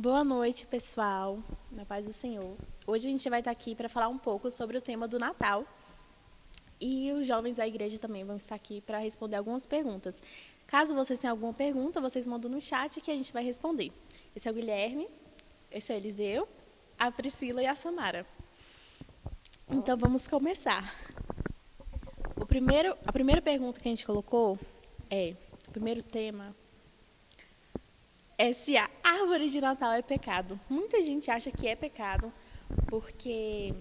Boa noite, pessoal. Na paz do Senhor. Hoje a gente vai estar aqui para falar um pouco sobre o tema do Natal. E os jovens da igreja também vão estar aqui para responder algumas perguntas. Caso vocês tenham alguma pergunta, vocês mandam no chat que a gente vai responder. Esse é o Guilherme, esse é o Eliseu, a Priscila e a Samara. Então vamos começar. A primeira pergunta que a gente colocou o primeiro tema é se a árvore de Natal é pecado. Muita gente acha que é pecado porque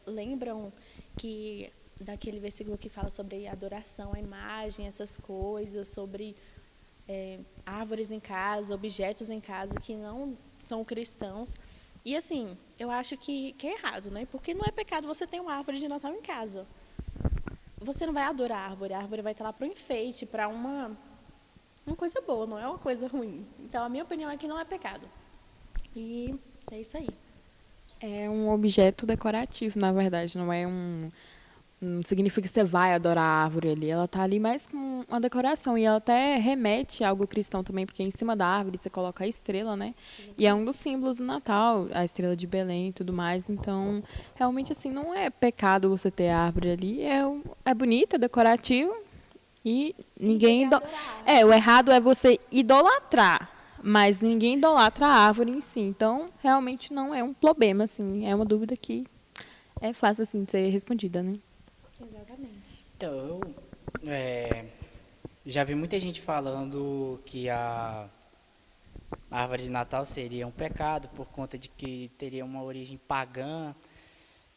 lembram que daquele versículo que fala sobre adoração à imagem, essas coisas, sobre árvores em casa, objetos em casa que não são cristãos. E assim, eu acho que é errado, né? Porque não é pecado você ter uma árvore de Natal em casa. Você não vai adorar a árvore vai estar lá para um enfeite, para uma coisa boa, não é uma coisa ruim. Então, a minha opinião é que não é pecado. E é isso aí. É um objeto decorativo, na verdade, não significa que você vai adorar a árvore ali. Ela está ali mais como uma decoração. E ela até remete a algo cristão também, porque em cima da árvore você coloca a estrela, né? E é um dos símbolos do Natal, a estrela de Belém e tudo mais. Então, realmente, assim, não é pecado você ter a árvore ali. É bonita, é decorativo. E ninguém. O errado é você idolatrar. Mas ninguém idolatra a árvore em si. Então, realmente não é um problema, assim. É uma dúvida que é fácil, assim, de ser respondida, né? Exatamente. Então, eu já vi muita gente falando que a árvore de Natal seria um pecado por conta de que teria uma origem pagã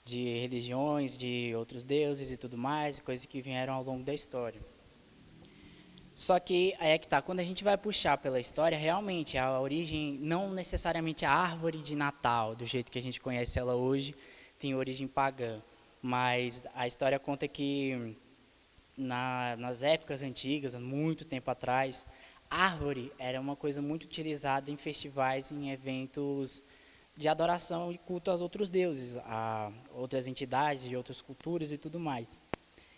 de religiões, de outros deuses e tudo mais, coisas que vieram ao longo da história. Só que aí é que tá, quando a gente vai puxar pela história, realmente a origem, não necessariamente a árvore de Natal, do jeito que a gente conhece ela hoje, tem origem pagã. Mas a história conta que nas épocas antigas, há muito tempo atrás, árvore era uma coisa muito utilizada em festivais, em eventos de adoração e culto aos outros deuses, a outras entidades de outras culturas e tudo mais.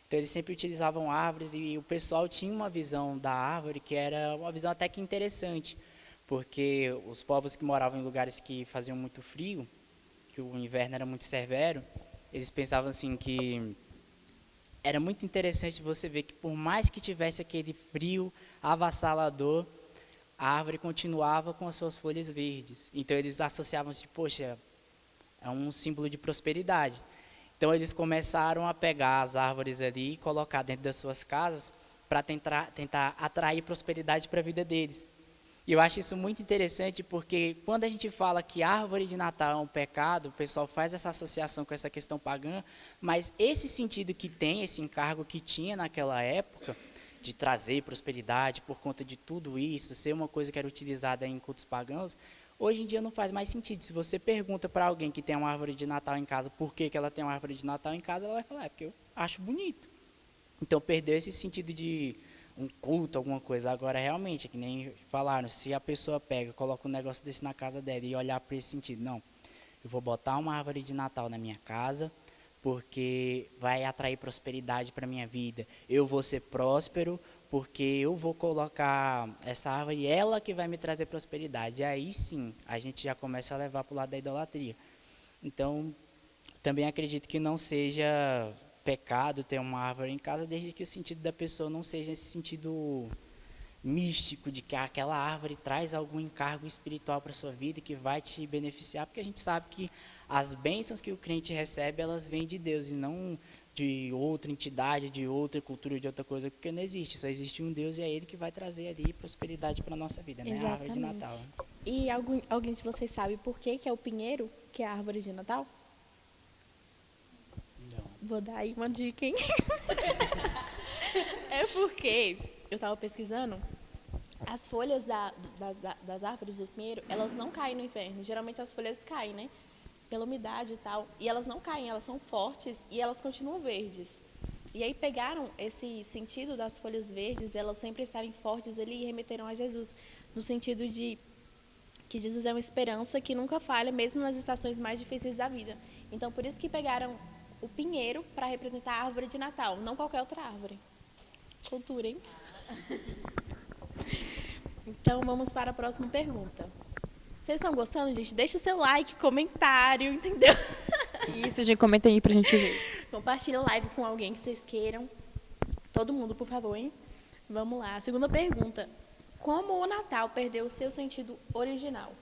Então eles sempre utilizavam árvores e o pessoal tinha uma visão da árvore que era uma visão até que interessante, porque os povos que moravam em lugares que faziam muito frio, que o inverno era muito severo, eles pensavam assim que era muito interessante você ver que por mais que tivesse aquele frio avassalador, a árvore continuava com as suas folhas verdes. Então eles associavam assim, poxa, é um símbolo de prosperidade. Então eles começaram a pegar as árvores ali e colocar dentro das suas casas para tentar atrair prosperidade para a vida deles. E eu acho isso muito interessante porque quando a gente fala que árvore de Natal é um pecado, o pessoal faz essa associação com essa questão pagã, mas esse sentido que tem, esse encargo que tinha naquela época, de trazer prosperidade por conta de tudo isso, ser uma coisa que era utilizada em cultos pagãos, hoje em dia não faz mais sentido. Se você pergunta para alguém que tem uma árvore de Natal em casa por que ela tem uma árvore de Natal em casa, ela vai falar, porque eu acho bonito. Então perdeu esse sentido de um culto, alguma coisa. Agora, realmente, é que nem falaram, se a pessoa pega, coloca um negócio desse na casa dela e olhar para esse sentido, não, eu vou botar uma árvore de Natal na minha casa, porque vai atrair prosperidade para a minha vida. Eu vou ser próspero, porque eu vou colocar essa árvore, ela que vai me trazer prosperidade. E aí sim, a gente já começa a levar para o lado da idolatria. Então, também acredito que não seja pecado ter uma árvore em casa, desde que o sentido da pessoa não seja esse sentido místico de que aquela árvore traz algum encargo espiritual para a sua vida e que vai te beneficiar, porque a gente sabe que as bênçãos que o crente recebe, elas vêm de Deus e não de outra entidade, de outra cultura, de outra coisa, porque não existe, só existe um Deus e é Ele que vai trazer ali prosperidade para a nossa vida, né? A árvore de Natal. Né? E alguém de vocês sabe por que é o pinheiro que é a árvore de Natal? Não. Vou dar aí uma dica, hein? É porque eu estava pesquisando, as folhas das árvores do pinheiro, elas não caem no inverno. Geralmente as folhas caem, né? Pela umidade e tal. E elas não caem, elas são fortes e elas continuam verdes. E aí pegaram esse sentido das folhas verdes, elas sempre estarem fortes ali e remeteram a Jesus. No sentido de que Jesus é uma esperança que nunca falha, mesmo nas estações mais difíceis da vida. Então, por isso que pegaram o pinheiro para representar a árvore de Natal, não qualquer outra árvore. Cultura, hein? Então, vamos para a próxima pergunta. Vocês estão gostando, gente? Deixa o seu like, comentário, entendeu? Isso, gente, comenta aí pra gente ver. Compartilha a live com alguém que vocês queiram. Todo mundo, por favor, hein? Vamos lá. Segunda pergunta. Como o Natal perdeu o seu sentido original?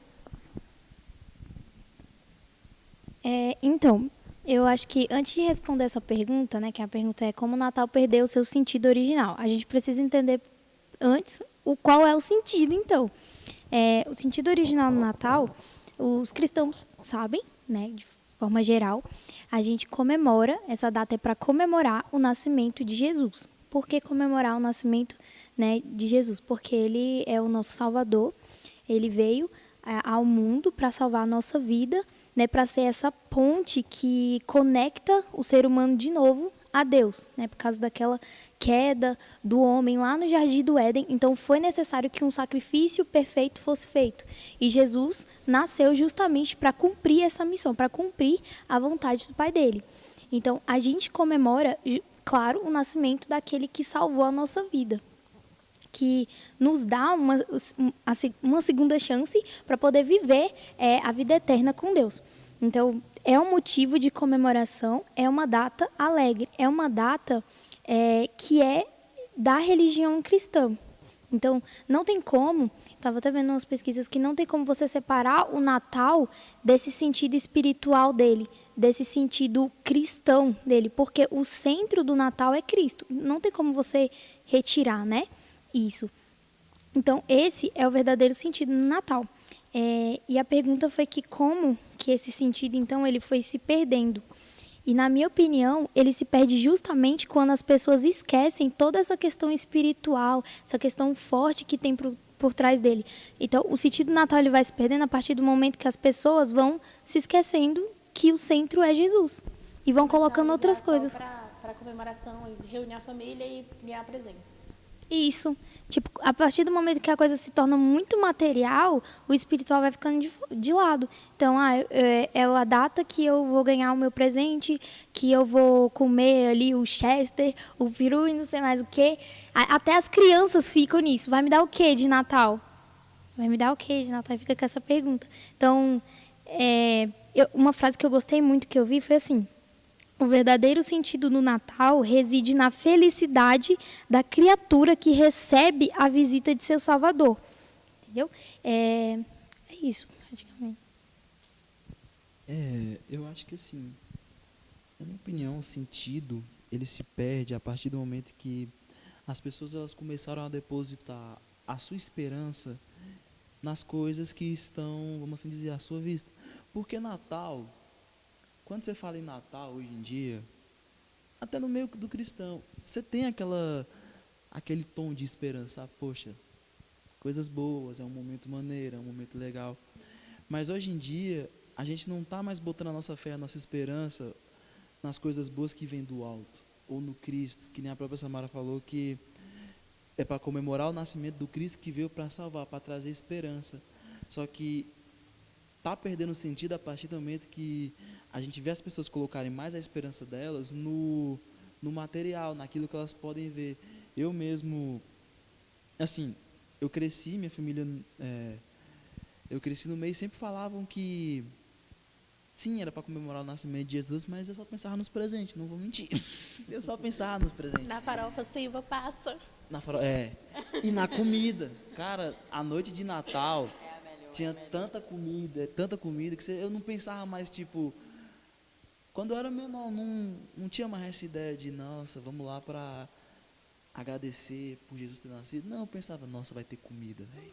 Então, eu acho que antes de responder essa pergunta, né, que a pergunta é como o Natal perdeu o seu sentido original, a gente precisa entender antes qual é o sentido, então. O sentido original do Natal, os cristãos sabem, né, de forma geral, a gente comemora, essa data é para comemorar o nascimento de Jesus. Por que comemorar o nascimento, né, de Jesus? Porque ele é o nosso Salvador, ele veio ao mundo para salvar a nossa vida, né, para ser essa ponte que conecta o ser humano de novo a Deus, né, por causa daquela queda do homem lá no Jardim do Éden. Então foi necessário que um sacrifício perfeito fosse feito. E Jesus nasceu justamente para cumprir essa missão, para cumprir a vontade do Pai dele. Então a gente comemora, claro, o nascimento daquele que salvou a nossa vida, que nos dá uma segunda chance para poder viver a vida eterna com Deus. Então, é um motivo de comemoração, é uma data alegre, é uma data que é da religião cristã. Então, não tem como, estava até vendo umas pesquisas que não tem como você separar o Natal desse sentido espiritual dele, desse sentido cristão dele, porque o centro do Natal é Cristo. Não tem como você retirar, né? Isso. Então, esse é o verdadeiro sentido no Natal. E a pergunta foi que como que esse sentido, então, ele foi se perdendo. E, na minha opinião, ele se perde justamente quando as pessoas esquecem toda essa questão espiritual, essa questão forte que tem por trás dele. Então, o sentido do Natal ele vai se perdendo a partir do momento que as pessoas vão se esquecendo que o centro é Jesus. E vão colocando outras coisas. Para comemoração, reunir a família e ganhar presentes. Isso. Tipo, a partir do momento que a coisa se torna muito material, o espiritual vai ficando de lado. Então, é a data que eu vou ganhar o meu presente, que eu vou comer ali o Chester, o peru e não sei mais o quê. Até as crianças ficam nisso. Vai me dar o quê de Natal? Vai me dar o quê de Natal? Fica com essa pergunta. Então, uma frase que eu gostei muito que eu vi foi assim: o verdadeiro sentido do Natal reside na felicidade da criatura que recebe a visita de seu Salvador. Entendeu? É isso, praticamente. Eu acho que assim, na minha opinião, o sentido, ele se perde a partir do momento que as pessoas elas começaram a depositar a sua esperança nas coisas que estão, vamos assim dizer, à sua vista. Porque Natal, quando você fala em Natal hoje em dia, até no meio do cristão, você tem aquele tom de esperança, poxa, coisas boas, é um momento maneiro, é um momento legal. Mas hoje em dia, a gente não está mais botando a nossa fé, a nossa esperança nas coisas boas que vêm do alto, ou no Cristo, que nem a própria Samara falou, que é para comemorar o nascimento do Cristo que veio para salvar, para trazer esperança. Só que está perdendo sentido a partir do momento que a gente vê as pessoas colocarem mais a esperança delas no material, naquilo que elas podem ver. Eu mesmo, assim, eu cresci, minha família, eu cresci no meio, sempre falavam que, sim, era para comemorar o nascimento de Jesus, mas eu só pensava nos presentes, não vou mentir. Eu só pensava nos presentes. Na farofa, Silva passa. E na comida. Cara, a noite de Natal tinha tanta comida, que eu não pensava mais, tipo... Quando eu era menor, não tinha mais essa ideia de, nossa, vamos lá para agradecer por Jesus ter nascido. Não, eu pensava, nossa, vai ter comida, velho.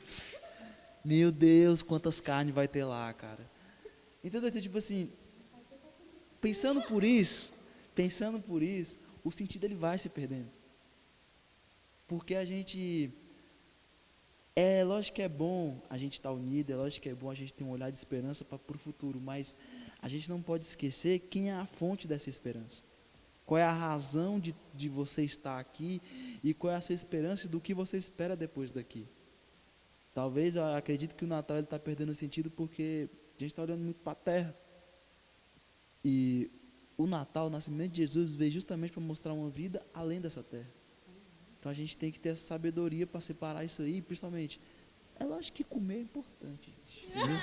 Meu Deus, quantas carnes vai ter lá, cara. Entendeu? Tipo assim, pensando por isso, o sentido ele vai se perdendo. Porque a gente... lógico que é bom a gente estar unido, é lógico que é bom a gente ter um olhar de esperança para o futuro, mas a gente não pode esquecer quem é a fonte dessa esperança. Qual é a razão de você estar aqui e qual é a sua esperança e do que você espera depois daqui. Talvez eu acredito que o Natal está perdendo sentido porque a gente está olhando muito para a terra. E o Natal, o nascimento de Jesus, veio justamente para mostrar uma vida além dessa terra. Então a gente tem que ter essa sabedoria para separar isso aí, principalmente É lógico que comer é importante, gente. Entendeu?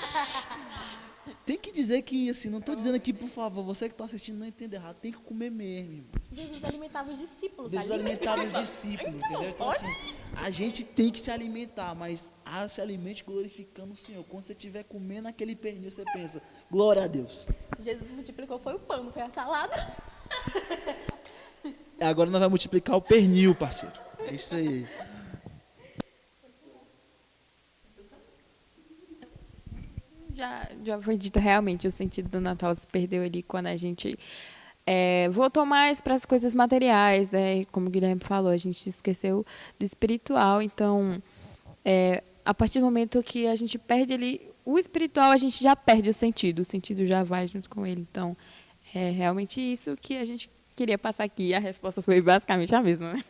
Tem que dizer que, assim, não estou dizendo aqui, por favor, você que está assistindo não entenda errado, tem que comer mesmo, irmão. Jesus alimentava os discípulos. Deus alimentava os discípulos, entendeu? Então, assim, a gente tem que se alimentar, mas se alimente glorificando o Senhor. Quando você estiver comendo aquele pernil, você pensa, glória a Deus. Jesus multiplicou, foi o pão, não foi a salada. Agora nós vamos multiplicar o pernil, parceiro. É isso aí. Já foi dito realmente, o sentido do Natal se perdeu ali quando a gente voltou mais para as coisas materiais, né? Como o Guilherme falou, a gente se esqueceu do espiritual. Então, a partir do momento que a gente perde ali o espiritual, a gente já perde o sentido já vai junto com ele. Então, é realmente isso que a gente queria passar aqui. E a resposta foi basicamente a mesma, né?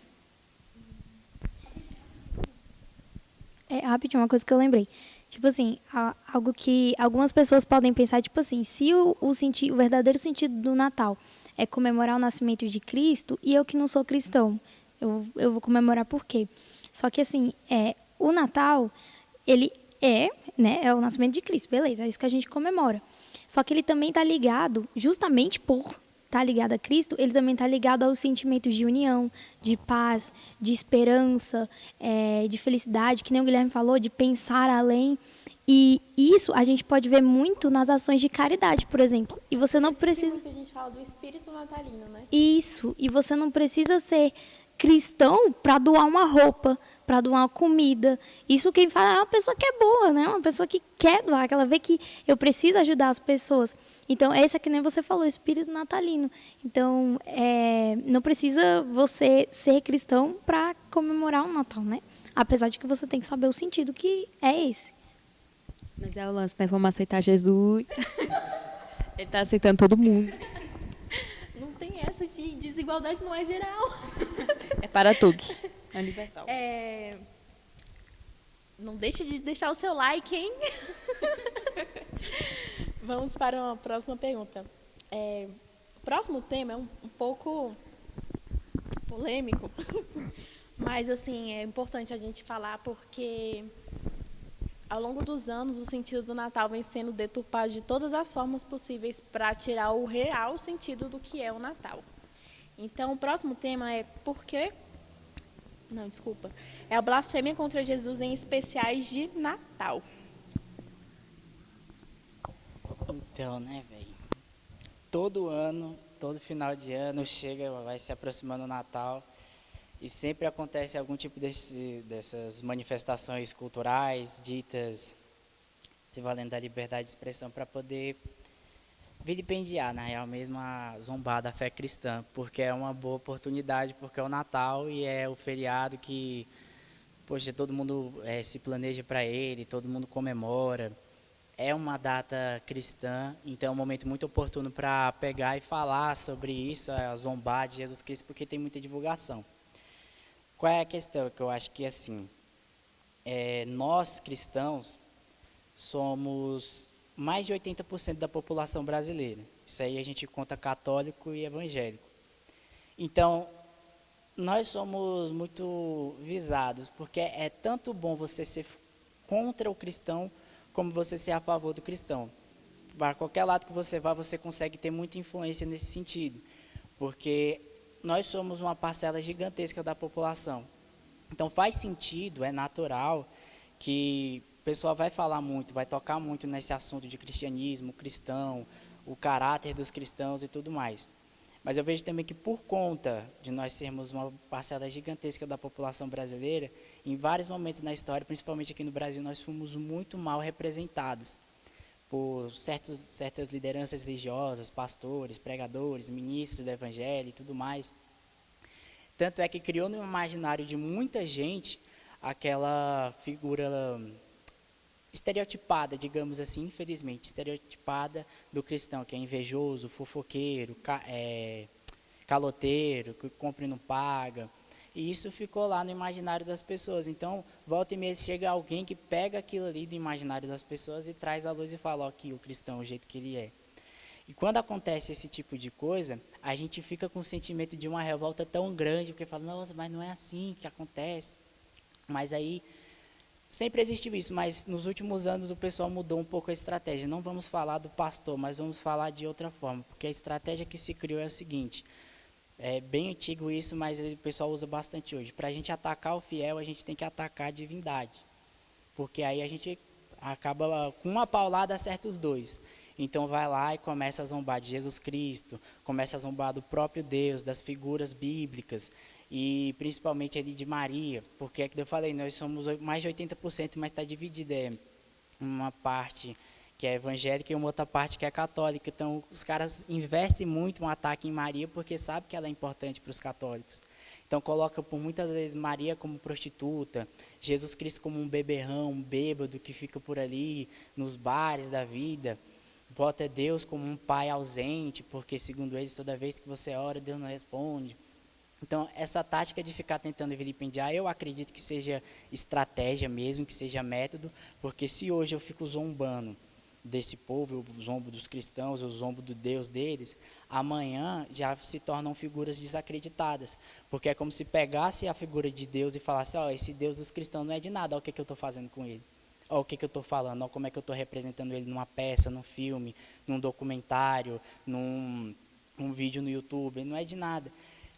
Rapidinho, uma coisa que eu lembrei. Tipo assim, algo que algumas pessoas podem pensar, tipo assim, se o verdadeiro sentido do Natal é comemorar o nascimento de Cristo, e eu que não sou cristão, eu vou comemorar por quê? Só que assim, o Natal, ele né, é o nascimento de Cristo, beleza, é isso que a gente comemora. Só que ele também está ligado, justamente por estar ligado a Cristo, ele também está ligado aos sentimentos de união, de paz, de esperança, de felicidade, que nem o Guilherme falou, de pensar além. E isso a gente pode ver muito nas ações de caridade, por exemplo. E você não precisa... Que a gente fala do espírito natalino, né? Isso. E você não precisa ser cristão para doar uma roupa, para doar uma comida. Isso quem fala é uma pessoa que é boa, né? Uma pessoa que quer doar, que ela vê que eu preciso ajudar as pessoas. Então, esse é que nem você falou, espírito natalino. Então, não precisa você ser cristão para comemorar o Natal, né? Apesar de que você tem que saber o sentido que é esse. Mas é o lance, né? Vamos aceitar Jesus. Ele está aceitando todo mundo. Não tem essa de desigualdade, não é geral. É para todos. É universal. Não deixe de deixar o seu like, hein? Vamos para a próxima pergunta. O próximo tema é um pouco polêmico, mas assim, é importante a gente falar porque ao longo dos anos o sentido do Natal vem sendo deturpado de todas as formas possíveis para tirar o real sentido do que é o Natal. Então, o próximo tema é é a blasfêmia contra Jesus em especiais de Natal. Então, né, velho? Todo ano, todo final de ano, vai se aproximando o Natal e sempre acontece algum tipo dessas manifestações culturais ditas se valendo da liberdade de expressão para poder vilipendiar, na real mesmo, a zombar da fé cristã, porque é uma boa oportunidade, porque é o Natal e é o feriado que, poxa, todo mundo se planeja para ele, todo mundo comemora. É uma data cristã, então é um momento muito oportuno para pegar e falar sobre isso, zombar de Jesus Cristo, porque tem muita divulgação. Qual é a questão? Que eu acho que, assim, nós cristãos somos mais de 80% da população brasileira. Isso aí a gente conta católico e evangélico. Então, nós somos muito visados, porque é tanto bom você ser contra o cristão, como você ser a favor do cristão. Para qualquer lado que você vá, você consegue ter muita influência nesse sentido, porque nós somos uma parcela gigantesca da população. Então faz sentido, é natural, que o pessoal vai falar muito, vai tocar muito nesse assunto de cristianismo, cristão, o caráter dos cristãos e tudo mais. Mas eu vejo também que por conta de nós sermos uma parcela gigantesca da população brasileira, em vários momentos na história, principalmente aqui no Brasil, nós fomos muito mal representados por certas lideranças religiosas, pastores, pregadores, ministros do evangelho e tudo mais. Tanto é que criou no imaginário de muita gente aquela figura estereotipada, digamos assim, infelizmente, estereotipada do cristão, que é invejoso, fofoqueiro, caloteiro, que compra e não paga. E isso ficou lá no imaginário das pessoas. Então, volta e meia chega alguém que pega aquilo ali do imaginário das pessoas e traz à luz e fala, ó, aqui o cristão, o jeito que ele é. E quando acontece esse tipo de coisa, a gente fica com o sentimento de uma revolta tão grande, porque fala, nossa, mas não é assim que acontece. Mas aí sempre existiu isso, mas nos últimos anos o pessoal mudou um pouco a estratégia. Não vamos falar do pastor, mas vamos falar de outra forma, porque a estratégia que se criou é a seguinte: é bem antigo isso, mas o pessoal usa bastante hoje. Para a gente atacar o fiel, a gente tem que atacar a divindade, porque aí a gente acaba com uma paulada, acerta os dois. Então vai lá e começa a zombar de Jesus Cristo, começa a zombar do próprio Deus, das figuras bíblicas, e principalmente ali de Maria, porque é que eu falei, nós somos mais de 80%, mas está dividida, uma parte que é evangélica e uma outra parte que é católica. Então os caras investem muito um ataque em Maria porque sabem que ela é importante para os católicos. Então coloca por muitas vezes Maria como prostituta, Jesus Cristo como um beberrão, um bêbado que fica por ali nos bares da vida. Bota Deus como um pai ausente, porque segundo eles toda vez que você ora Deus não responde. Então essa tática de ficar tentando vilipendiar, eu acredito que seja estratégia mesmo, que seja método, porque se hoje eu fico zombando desse povo, eu zombo dos cristãos, eu zombo do Deus deles, amanhã já se tornam figuras desacreditadas, porque é como se pegasse a figura de Deus e falasse, ó, esse Deus dos cristãos não é de nada, olha o que eu estou fazendo com ele, olha o que eu estou falando, olha como é que eu estou representando ele numa peça, num filme, num documentário, num vídeo no YouTube, ele não é de nada.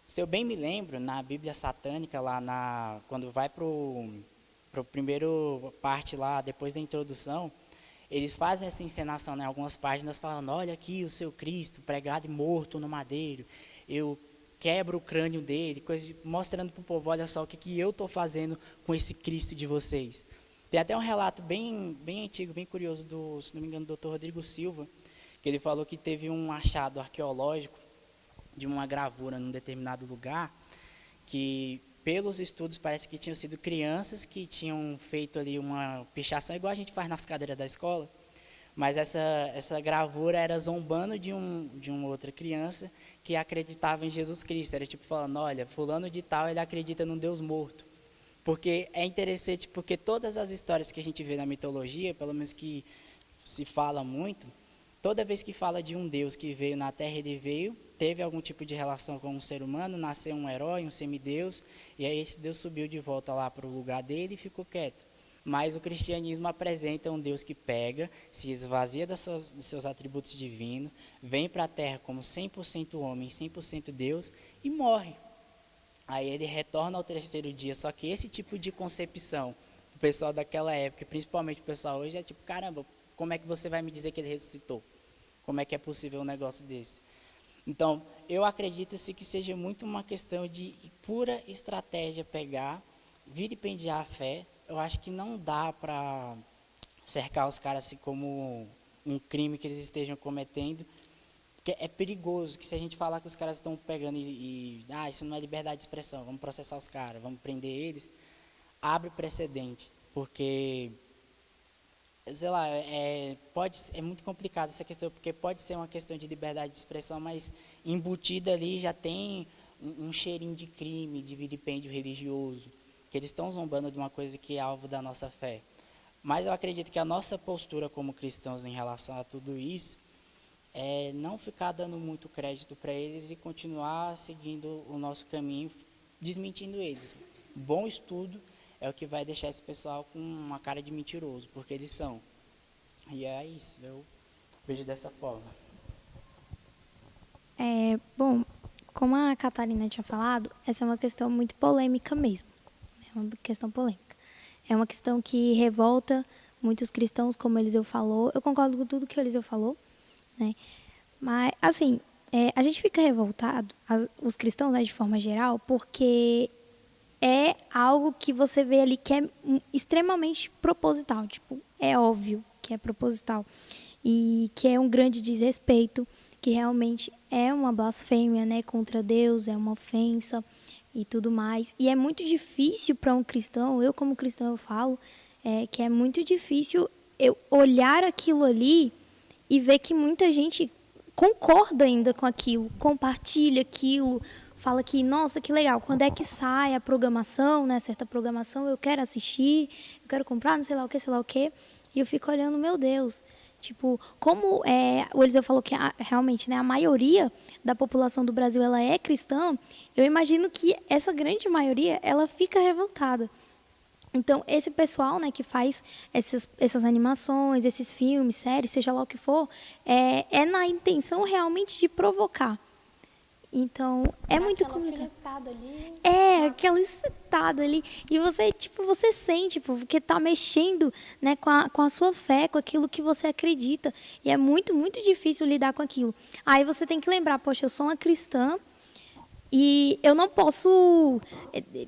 Se eu bem me lembro, na Bíblia satânica, lá quando vai para o primeiro parte lá, depois da introdução, eles fazem essa encenação, né, algumas páginas falando, olha aqui o seu Cristo pregado e morto no madeiro, eu quebro o crânio dele, mostrando para o povo, olha só o que eu estou fazendo com esse Cristo de vocês. Tem até um relato bem antigo, bem curioso, se não me engano, do Dr. Rodrigo Silva, que ele falou que teve um achado arqueológico de uma gravura num determinado lugar, que pelos estudos parece que tinham sido crianças que tinham feito ali uma pichação, igual a gente faz nas cadeiras da escola, mas essa gravura era zombando de uma outra criança que acreditava em Jesus Cristo, era tipo falando, olha, fulano de tal, ele acredita num Deus morto. Porque é interessante, porque todas as histórias que a gente vê na mitologia, pelo menos que se fala muito, toda vez que fala de um Deus que veio na Terra, ele veio, teve algum tipo de relação com um ser humano, nasceu um herói, um semideus, e aí esse Deus subiu de volta lá para o lugar dele e ficou quieto. Mas o cristianismo apresenta um Deus que pega, se esvazia dos seus atributos divinos, vem para a Terra como 100% homem, 100% Deus e morre. Aí ele retorna ao terceiro dia, só que esse tipo de concepção, o pessoal daquela época, principalmente o pessoal hoje, é tipo, caramba, como é que você vai me dizer que ele ressuscitou? Como é que é possível um negócio desse? Então, eu acredito que seja muito uma questão de pura estratégia pegar, vilipendiar a fé. Eu acho que não dá para cercar os caras assim como um crime que eles estejam cometendo, porque é perigoso que se a gente falar que os caras estão pegando isso não é liberdade de expressão, vamos processar os caras, vamos prender eles, abre precedente, porque, sei lá, é muito complicado essa questão, porque pode ser uma questão de liberdade de expressão, mas embutida ali já tem um cheirinho de crime, de vilipêndio religioso, que eles estão zombando de uma coisa que é alvo da nossa fé. Mas eu acredito que a nossa postura como cristãos em relação a tudo isso é não ficar dando muito crédito para eles e continuar seguindo o nosso caminho, desmentindo eles. Bom estudo é o que vai deixar esse pessoal com uma cara de mentiroso, porque eles são. E é isso, eu vejo dessa forma. Bom, como a Catarina tinha falado, essa é uma questão muito polêmica mesmo. É uma questão polêmica. É uma questão que revolta muitos cristãos, como Eliseu falou. Eu concordo com tudo que o Eliseu falou, né? Mas, assim, a gente fica revoltado, os cristãos, né, de forma geral, porque é algo que você vê ali que é extremamente proposital. Tipo, é óbvio que é proposital. E que é um grande desrespeito, que realmente é uma blasfêmia, né, contra Deus, é uma ofensa e tudo mais. E é muito difícil para um cristão, eu como cristão eu falo, que é muito difícil eu olhar aquilo ali e ver que muita gente concorda ainda com aquilo, compartilha aquilo, fala que, nossa, que legal, quando é que sai a programação, né, certa programação, eu quero assistir, eu quero comprar, não sei lá o que, e eu fico olhando, meu Deus, tipo, como o Eliseu falou que realmente, né, a maioria da população do Brasil, ela é cristã, eu imagino que essa grande maioria, ela fica revoltada. Então, esse pessoal, né, que faz essas animações, esses filmes, séries, seja lá o que for, é na intenção realmente de provocar. Então, é Dá muito aquela complicado. alfinetada ali. Aquela excitada ali. E você, tipo, você sente, porque tá mexendo, né, com a sua fé, com aquilo que você acredita. E é muito, muito difícil lidar com aquilo. Aí você tem que lembrar, poxa, eu sou uma cristã e eu não posso,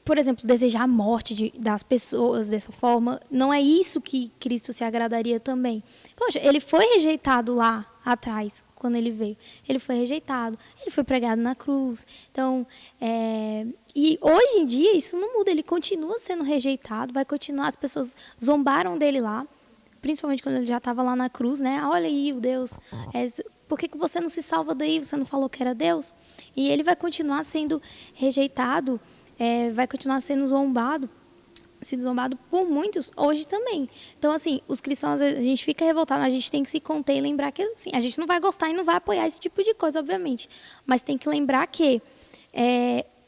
por exemplo, desejar a morte das pessoas dessa forma. Não é isso que Cristo se agradaria também. Poxa, ele foi rejeitado lá atrás, quando ele veio. Ele foi rejeitado, ele foi pregado na cruz. Então, e hoje em dia isso não muda, ele continua sendo rejeitado, vai continuar, as pessoas zombaram dele lá, principalmente quando ele já estava lá na cruz, né? Olha aí o Deus, por que você não se salva daí? Você não falou que era Deus? E ele vai continuar sendo rejeitado, vai continuar sendo zombado por muitos hoje também. Então, assim, os cristãos, a gente fica revoltado, a gente tem que se conter e lembrar que, assim, a gente não vai gostar e não vai apoiar esse tipo de coisa, obviamente. Mas tem que lembrar que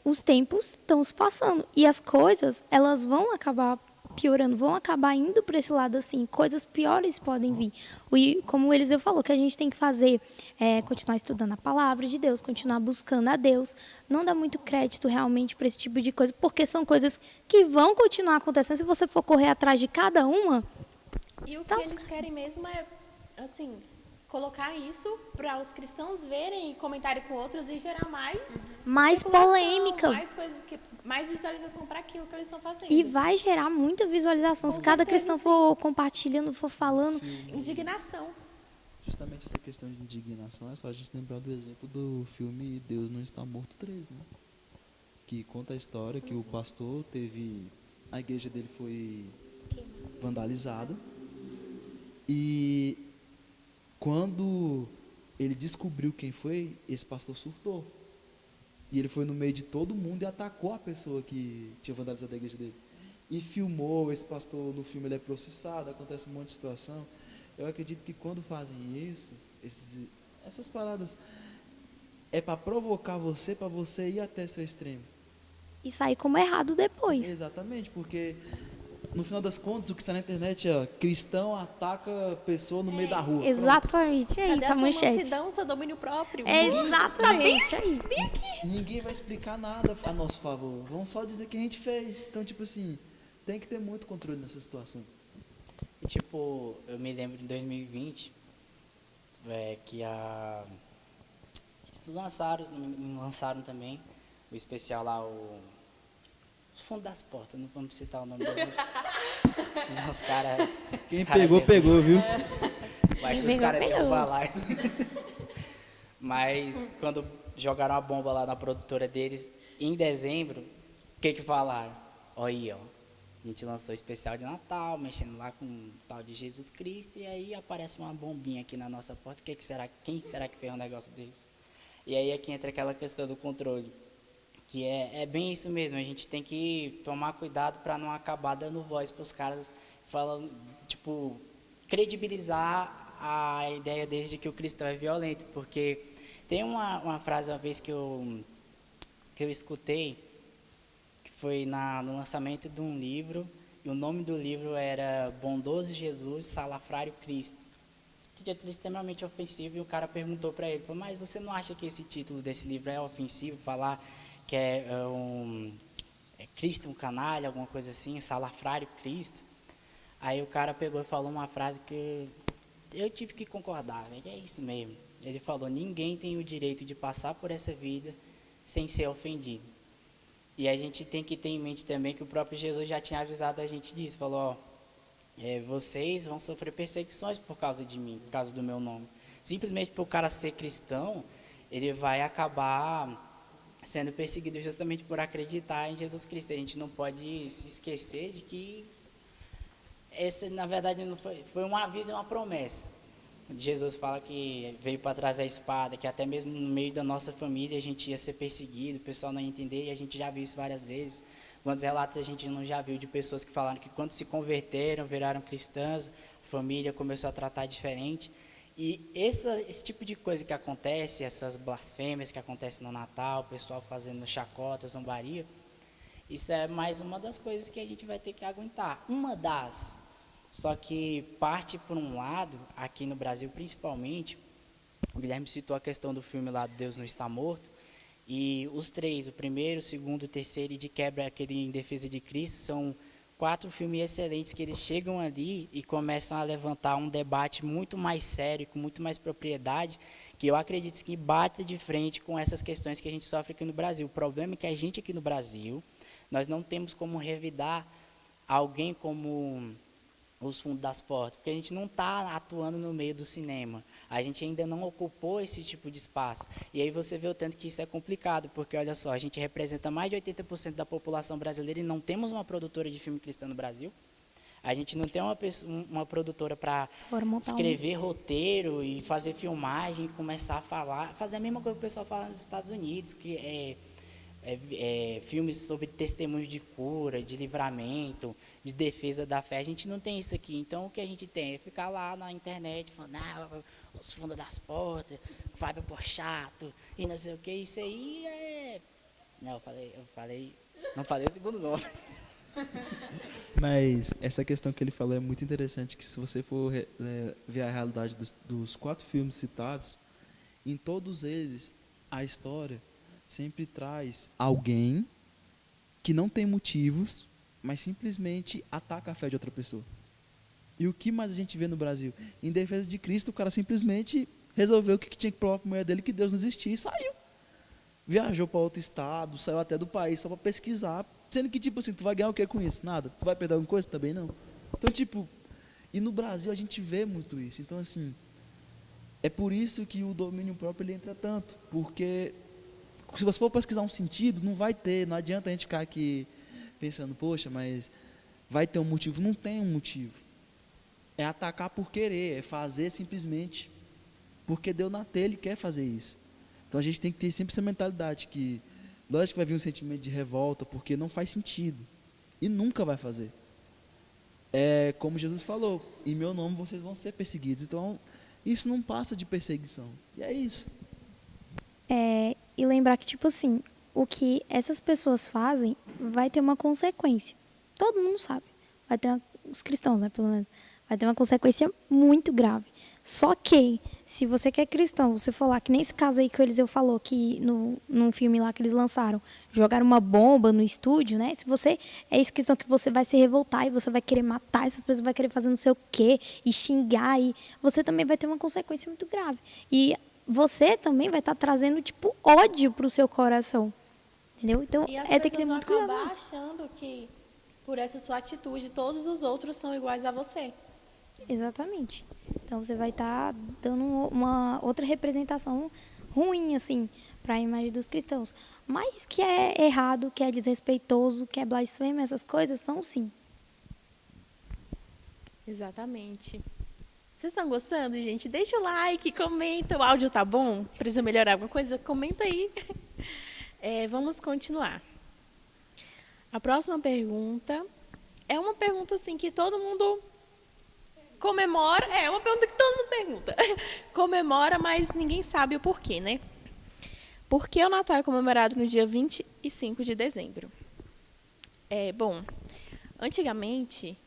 os tempos estão se passando e as coisas, elas vão acabar piorando, vão acabar indo para esse lado assim, coisas piores podem vir. E como o Eliseu falou, que a gente tem que fazer continuar estudando a palavra de Deus, continuar buscando a Deus, não dar muito crédito realmente para esse tipo de coisa, porque são coisas que vão continuar acontecendo. Se você for correr atrás de cada uma, E o que eles querem mesmo é, assim, colocar isso para os cristãos verem e comentarem com outros e gerar mais especulação, polêmica. mais coisas mais visualização para aquilo que eles estão fazendo. E vai gerar muita visualização. Com Se cada certeza, cristão sim. for compartilhando, for falando. Indignação. Justamente essa questão de indignação é só a gente lembrar do exemplo do filme Deus Não Está Morto 3, né? Que conta a história que o pastor a igreja dele foi vandalizada e quando ele descobriu quem foi, esse pastor surtou. E ele foi no meio de todo mundo e atacou a pessoa que tinha vandalizado a igreja dele. E filmou, esse pastor no filme ele é processado, acontece um monte de situação. Eu acredito que quando fazem isso, essas paradas, é para provocar você, para você ir até seu extremo. E sair como errado depois. Exatamente, porque no final das contas o que está na internet é cristão ataca pessoa no meio da rua. Exatamente, é Cadê isso, a a sua manchete. mansidão, seu domínio próprio? Exatamente, aí. Pronto. Ninguém vai explicar nada a nosso favor. Vão só dizer que a gente fez. Então, tipo assim, tem que ter muito controle nessa situação. E tipo, eu me lembro de 2020, que eles lançaram também o especial lá, os fundos das portas, não vamos citar o nome do senão os caras... Quem pegou, pegou, viu? Vai que Quem os caras pegou, derrubam a live. Mas quando jogaram a bomba lá na produtora deles, em dezembro, o que falaram? Olha aí, ó. A gente lançou o especial de Natal, mexendo lá com o tal de Jesus Cristo, e aí aparece uma bombinha aqui na nossa porta. Quem será que fez um negócio desse? E aí é que entra aquela questão do controle, que é bem isso mesmo. A gente tem que tomar cuidado para não acabar dando voz para os caras, falando, tipo, credibilizar a ideia deles de que o cristão é violento, porque tem uma frase uma vez que eu escutei, foi no lançamento de um livro, e o nome do livro era Bondoso Jesus, Salafrário Cristo. Título extremamente ofensivo, e o cara perguntou para ele, mas você não acha que esse título desse livro é ofensivo, falar que é Cristo um canalha, alguma coisa assim, Salafrário Cristo? Aí o cara pegou e falou uma frase que eu tive que concordar, é isso mesmo. Ele falou, ninguém tem o direito de passar por essa vida sem ser ofendido. E a gente tem que ter em mente também que o próprio Jesus já tinha avisado a gente disso. Falou, vocês vão sofrer perseguições por causa de mim, por causa do meu nome. Simplesmente por o cara ser cristão, ele vai acabar sendo perseguido justamente por acreditar em Jesus Cristo. A gente não pode se esquecer de que esse, na verdade, não foi um aviso e uma promessa. Jesus fala que veio para trazer a espada, que até mesmo no meio da nossa família a gente ia ser perseguido, o pessoal não ia entender, e a gente já viu isso várias vezes. Quantos relatos a gente não já viu de pessoas que falaram que quando se converteram, viraram cristãs, a família começou a tratar diferente. E esse tipo de coisa que acontece, essas blasfêmias que acontecem no Natal, o pessoal fazendo chacota, zombaria, Isso é mais uma das coisas que a gente vai ter que aguentar. Uma das. Só que parte por um lado, aqui no Brasil principalmente, o Guilherme citou a questão do filme lá Deus Não Está Morto, e os três, o primeiro, o segundo, o terceiro e de quebra aquele Em Defesa de Cristo, são 4 filmes excelentes que eles chegam ali e começam a levantar um debate muito mais sério, com muito mais propriedade, que eu acredito que bate de frente com essas questões que a gente sofre aqui no Brasil. O problema é que a gente aqui no Brasil, nós não temos como revidar alguém como os fundos das portas, porque a gente não está atuando no meio do cinema, a gente ainda não ocupou esse tipo de espaço, e aí você vê o tanto que isso é complicado, porque olha só, a gente representa mais de 80% da população brasileira e não temos uma produtora de filme cristão no Brasil, a gente não tem uma produtora para escrever roteiro e fazer filmagem, começar a falar, fazer a mesma coisa que o pessoal fala nos Estados Unidos, que filmes sobre testemunhos de cura, de livramento, de defesa da fé. A gente não tem isso aqui. Então, o que a gente tem é ficar lá na internet falando, os fundos das portas, Fábio Porchat, e não sei o que. Isso aí é... Não, não falei o segundo nome. Mas essa questão que ele falou é muito interessante, que se você for ver a realidade dos 4 filmes citados, em todos eles, a história sempre traz alguém que não tem motivos, mas simplesmente ataca a fé de outra pessoa. E o que mais a gente vê no Brasil? Em Defesa de Cristo, o cara simplesmente resolveu que tinha que provar para a mulher dele que Deus não existia e saiu. Viajou para outro estado, saiu até do país só para pesquisar, sendo que, tipo assim, tu vai ganhar o que com isso? Nada. Tu vai perder alguma coisa? Também não. Então, tipo, e no Brasil a gente vê muito isso. Então, assim, é por isso que o domínio próprio ele entra tanto, porque se você for pesquisar um sentido, não vai ter, não adianta a gente ficar aqui pensando, poxa, mas vai ter um motivo. Não tem um motivo. É atacar por querer, é fazer simplesmente porque deu na telha e quer fazer isso. Então a gente tem que ter sempre essa mentalidade que, lógico que vai vir um sentimento de revolta, porque não faz sentido. E nunca vai fazer. É como Jesus falou, em meu nome vocês vão ser perseguidos. Então, isso não passa de perseguição. E é isso. E lembrar que, tipo assim, o que essas pessoas fazem vai ter uma consequência. Todo mundo sabe. Os cristãos, né, pelo menos. Vai ter uma consequência muito grave. Só que, se você que é cristão, você for lá, que nem esse caso aí que o Eliseu falou, que num filme lá que eles lançaram, jogaram uma bomba no estúdio, né? Se você é esse cristão que você vai se revoltar e você vai querer matar essas pessoas, vai querer fazer não sei o quê, e xingar, e você também vai ter uma consequência muito grave. E você também vai estar trazendo, tipo, ódio pro seu coração. Entendeu? Então, E as ter que ter pessoas vão muito cuidado acabar nisso. achando que, por essa sua atitude, todos os outros são iguais a você. Exatamente. Então, você vai estar dando uma outra representação ruim, assim, para a imagem dos cristãos. Mas que é errado, que é desrespeitoso, que é blasfêmia, essas coisas são sim. Exatamente. Vocês estão gostando, gente? Deixa o like, comenta. O áudio tá bom? Precisa melhorar alguma coisa? Comenta aí. Vamos continuar. A próxima pergunta é uma pergunta assim que todo mundo comemora. É uma pergunta que todo mundo pergunta. Comemora, mas ninguém sabe o porquê, né? Por que o Natal é comemorado no dia 25 de dezembro? Bom, antigamente,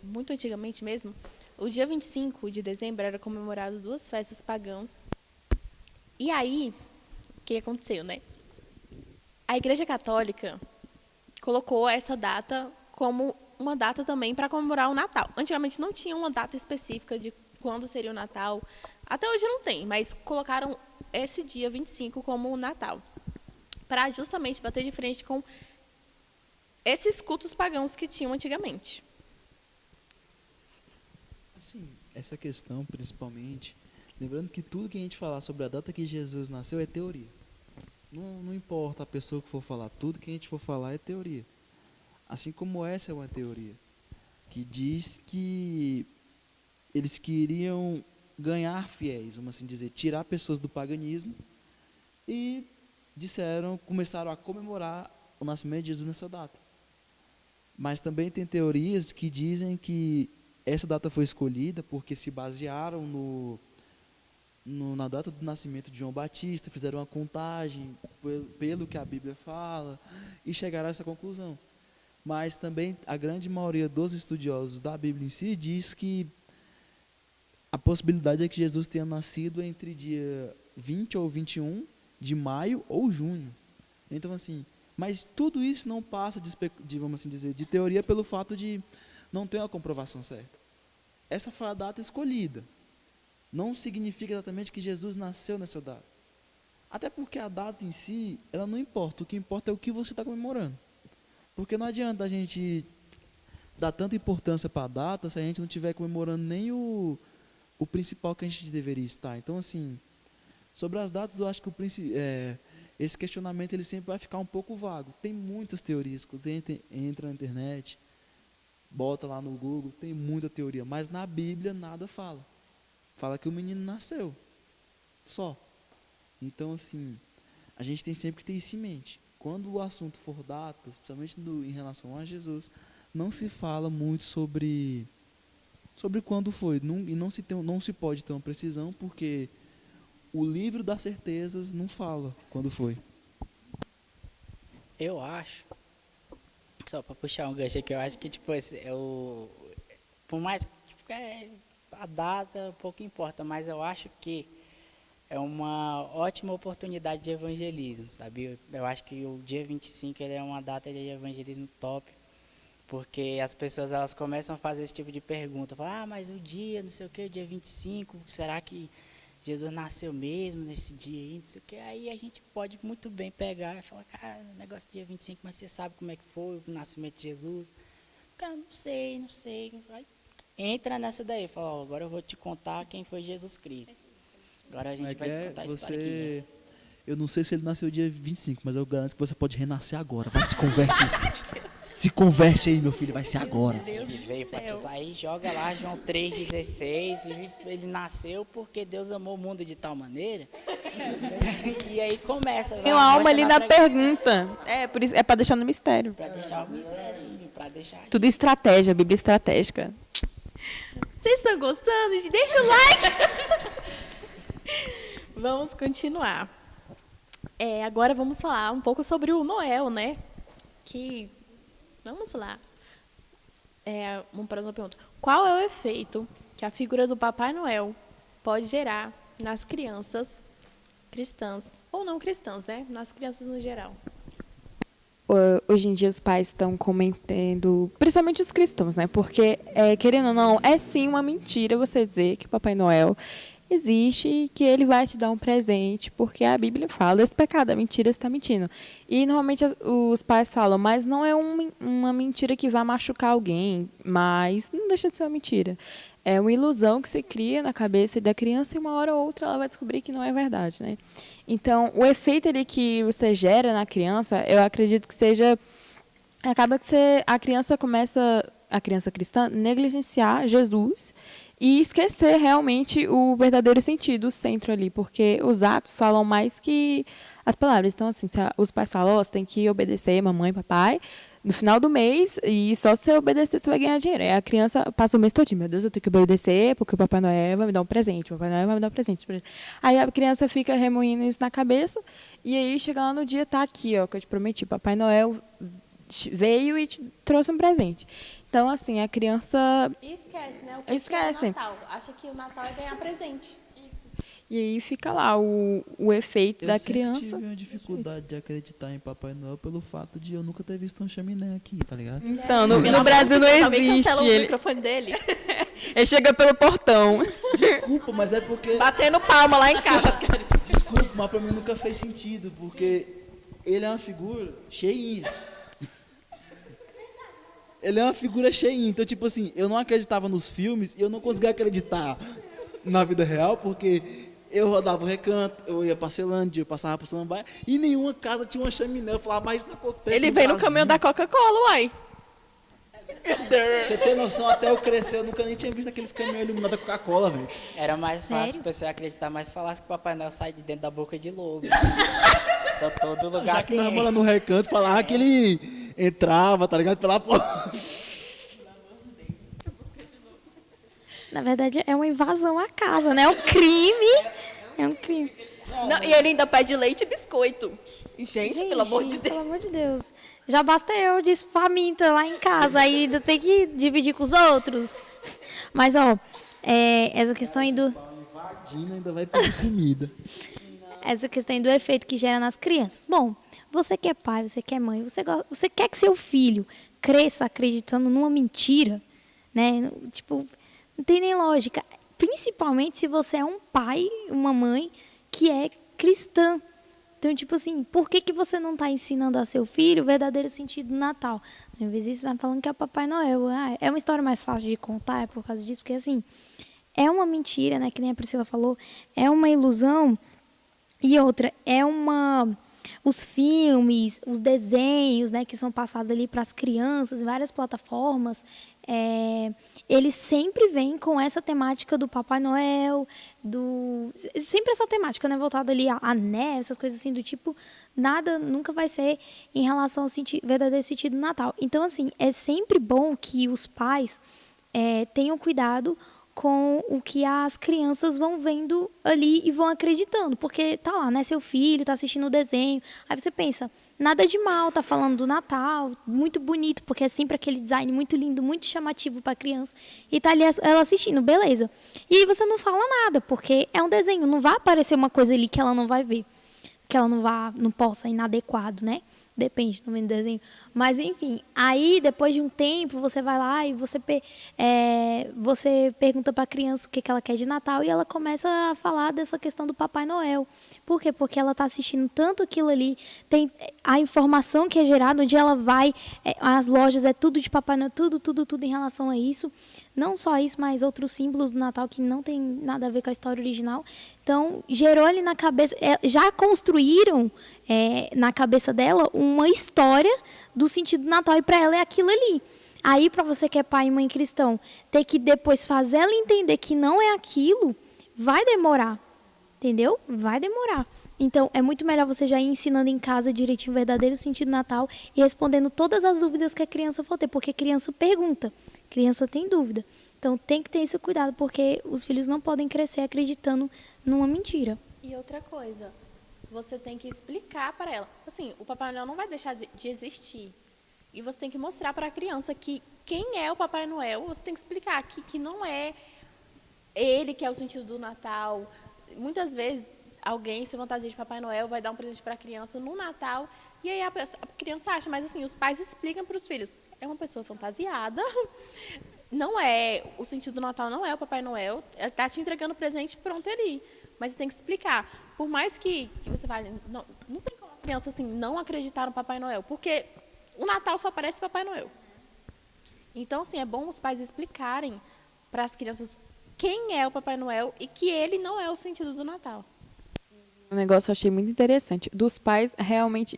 muito antigamente mesmo, o dia 25 de dezembro era comemorado 2 festas pagãs. E aí, o que aconteceu, né? A Igreja Católica colocou essa data como uma data também para comemorar o Natal. Antigamente não tinha uma data específica de quando seria o Natal. Até hoje não tem, mas colocaram esse dia 25 como o Natal, para justamente bater de frente com esses cultos pagãos que tinham antigamente. Assim, essa questão, principalmente, lembrando que tudo que a gente falar sobre a data que Jesus nasceu é teoria. Não importa a pessoa que for falar, tudo que a gente for falar é teoria. Assim como essa é uma teoria, que diz que eles queriam ganhar fiéis, vamos assim dizer, tirar pessoas do paganismo, e começaram a comemorar o nascimento de Jesus nessa data. Mas também tem teorias que dizem que essa data foi escolhida porque se basearam na data do nascimento de João Batista, fizeram uma contagem pelo que a Bíblia fala e chegaram a essa conclusão. Mas também a grande maioria dos estudiosos da Bíblia em si diz que a possibilidade é que Jesus tenha nascido entre dia 20 ou 21 de maio ou junho. Então, assim, mas tudo isso não passa vamos assim dizer, de teoria pelo fato de não ter uma comprovação certa. Essa foi a data escolhida. Não significa exatamente que Jesus nasceu nessa data. Até porque a data em si, ela não importa. O que importa é o que você está comemorando. Porque não adianta a gente dar tanta importância para a data se a gente não estiver comemorando nem o principal que a gente deveria estar. Então, assim, sobre as datas, eu acho que esse questionamento ele sempre vai ficar um pouco vago. Tem muitas teorias. Você entra na internet, bota lá no Google, tem muita teoria. Mas na Bíblia nada fala. Fala que o menino nasceu. Só. Então, assim, a gente tem sempre que ter isso em mente. Quando o assunto for datas, principalmente em relação a Jesus, não se fala muito sobre quando foi. E não se pode ter uma precisão, porque o livro das certezas não fala quando foi. Eu acho, só para puxar um gancho aqui, eu acho que, tipo, por mais que a data pouco importa, mas eu acho que é uma ótima oportunidade de evangelismo, sabe? Eu acho que o dia 25 ele é uma data de evangelismo top, porque as pessoas elas começam a fazer esse tipo de pergunta, falam, mas o dia, não sei o que, o dia 25, será que Jesus nasceu mesmo nesse dia aí, não sei o que, aí a gente pode muito bem pegar e falar, cara, negócio dia 25, mas você sabe como é que foi o nascimento de Jesus? Cara, não sei, aí entra nessa daí, fala, agora eu vou te contar quem foi Jesus Cristo. Agora a gente vai contar a história aqui. Eu não sei se ele nasceu dia 25, mas eu garanto que você pode renascer agora. Vai, se converte aí. Se converte aí, meu filho, vai ser agora. Ele veio batizar aí, joga lá João 3,16. Ele nasceu porque Deus amou o mundo de tal maneira. E aí começa. Tem uma alma ali na pergunta. Por isso, é para deixar no mistério. Para deixar o mistério, para deixar. Tudo estratégia, Bíblia estratégica. Vocês estão gostando? Deixa o like! Vamos continuar. Agora vamos falar um pouco sobre o Noel, né? Vamos lá. Uma próxima pergunta. Qual é o efeito que a figura do Papai Noel pode gerar nas crianças cristãs, ou não cristãs, né? Nas crianças no geral? Hoje em dia os pais estão comentando, principalmente os cristãos, né? Porque, querendo ou não, é sim uma mentira você dizer que Papai Noel existe e que ele vai te dar um presente, porque a Bíblia fala esse pecado, a mentira, você está mentindo. E normalmente os pais falam, mas não é uma mentira que vai machucar alguém, mas não deixa de ser uma mentira. É uma ilusão que se cria na cabeça da criança e uma hora ou outra ela vai descobrir que não é verdade, né? Então, o efeito ali que você gera na criança, eu acredito que seja... Acaba que a criança começa, a criança cristã, negligenciar Jesus e esquecer realmente o verdadeiro sentido, o centro ali, porque os atos falam mais que as palavras. Então, assim, se os pais falam, você tem que obedecer mamãe, papai, no final do mês, e só se você obedecer você vai ganhar dinheiro. Aí a criança passa o mês todinho, meu Deus, eu tenho que obedecer, porque o Papai Noel vai me dar um presente, o Papai Noel vai me dar um presente. Aí a criança fica remoendo isso na cabeça, e aí chega lá no dia, tá aqui, ó, que eu te prometi, Papai Noel veio e te trouxe um presente. Então, assim, a criança... E esquece, né? O Esquece. É o Natal. Acha que o Natal é ganhar presente. Isso. E aí fica lá o efeito da criança. Eu sempre tive uma dificuldade de acreditar em Papai Noel pelo fato de eu nunca ter visto um chaminé aqui, tá ligado? Então, no Brasil não Alguém existe. cancela o Ele microfone dele. chega pelo portão. Desculpa, mas é porque... Batendo palma lá em casa. Desculpa, mas pra mim nunca fez sentido, porque ele é uma figura cheinha. Ele é uma figura cheinha. Então, tipo assim, eu não acreditava nos filmes e eu não conseguia acreditar na vida real, porque eu rodava o recanto, eu ia pra Celândia, eu passava por Samambaia, e nenhuma casa tinha uma chaminé. Eu falava, mas isso não acontece. Ele veio no caminhão da Coca-Cola, uai. Você tem noção, até eu crescer, eu nunca nem tinha visto aqueles caminhões iluminados da Coca-Cola, velho. Era mais fácil Sério? a pessoa acreditar, mas falasse que o Papai Noel sai de dentro da boca de lobo. Então todo lugar Já que tem. nós moramos no recanto, falava que ele entrava, tá ligado? Pela porta. Na verdade, é uma invasão à casa, né? É um crime. É um crime. Não, e ele ainda pede leite e biscoito. Gente, pelo amor de Deus. Pelo amor de Deus. Já basta eu de faminta lá em casa, aí ainda tem que dividir com os outros. Mas, ó, essa questão aí do... Invadindo, ainda vai pedir comida. Essa questão aí do efeito que gera nas crianças. Bom, você que é pai, você que é mãe, você quer que seu filho cresça acreditando numa mentira, né? Tipo, não tem nem lógica. Principalmente se você é um pai, uma mãe que é cristã. Então, tipo assim, por que você não está ensinando a seu filho o verdadeiro sentido do Natal? Às vezes vai falando que é o Papai Noel. É uma história mais fácil de contar, é por causa disso, porque assim, é uma mentira, né? Que nem a Priscila falou, é uma ilusão. E outra, os filmes, os desenhos, né, que são passados ali para as crianças em várias plataformas, eles sempre vêm com essa temática do Papai Noel, sempre essa temática, né, voltada ali à neve, essas coisas assim do tipo, nada nunca vai ser em relação ao verdadeiro sentido do Natal. Então, assim, é sempre bom que os pais tenham cuidado com o que as crianças vão vendo ali e vão acreditando, porque tá lá, né, seu filho tá assistindo o desenho, aí você pensa, nada de mal, tá falando do Natal, muito bonito, porque é sempre aquele design muito lindo, muito chamativo para a criança, e tá ali ela assistindo, beleza. E aí você não fala nada, porque é um desenho, não vai aparecer uma coisa ali que ela não vai ver, que ela não possa, inadequado, né? Depende também do desenho. Mas, enfim, aí, depois de um tempo, você vai lá e você pergunta para a criança o que ela quer de Natal e ela começa a falar dessa questão do Papai Noel. Por quê? Porque ela está assistindo tanto aquilo ali, tem a informação que é gerada, onde ela vai, as lojas, é tudo de Papai Noel, tudo em relação a isso. Não só isso, mas outros símbolos do Natal que não tem nada a ver com a história original. Então, gerou ali na cabeça, já construíram na cabeça dela uma história do sentido do Natal, e para ela é aquilo ali. Aí, para você que é pai e mãe cristão, ter que depois fazer ela entender que não é aquilo, vai demorar, entendeu? Vai demorar. Então, é muito melhor você já ir ensinando em casa direitinho o verdadeiro sentido do Natal e respondendo todas as dúvidas que a criança for ter, porque criança pergunta, criança tem dúvida. Então, tem que ter esse cuidado, porque os filhos não podem crescer acreditando numa mentira. E outra coisa, você tem que explicar para ela. Assim, o Papai Noel não vai deixar de existir. E você tem que mostrar para a criança que quem é o Papai Noel, você tem que explicar que não é ele que é o sentido do Natal. Muitas vezes, alguém se fantasia de Papai Noel, vai dar um presente para a criança no Natal, e aí a criança acha, mas assim, os pais explicam para os filhos, é uma pessoa fantasiada, não é, o sentido do Natal não é o Papai Noel, ele está te entregando presente pronto ali, mas você tem que explicar. Por mais que você fale, não tem como a criança assim, não acreditar no Papai Noel, porque o Natal só aparece Papai Noel. Então, assim, é bom os pais explicarem para as crianças quem é o Papai Noel e que ele não é o sentido do Natal. Um negócio que eu achei muito interessante, dos pais realmente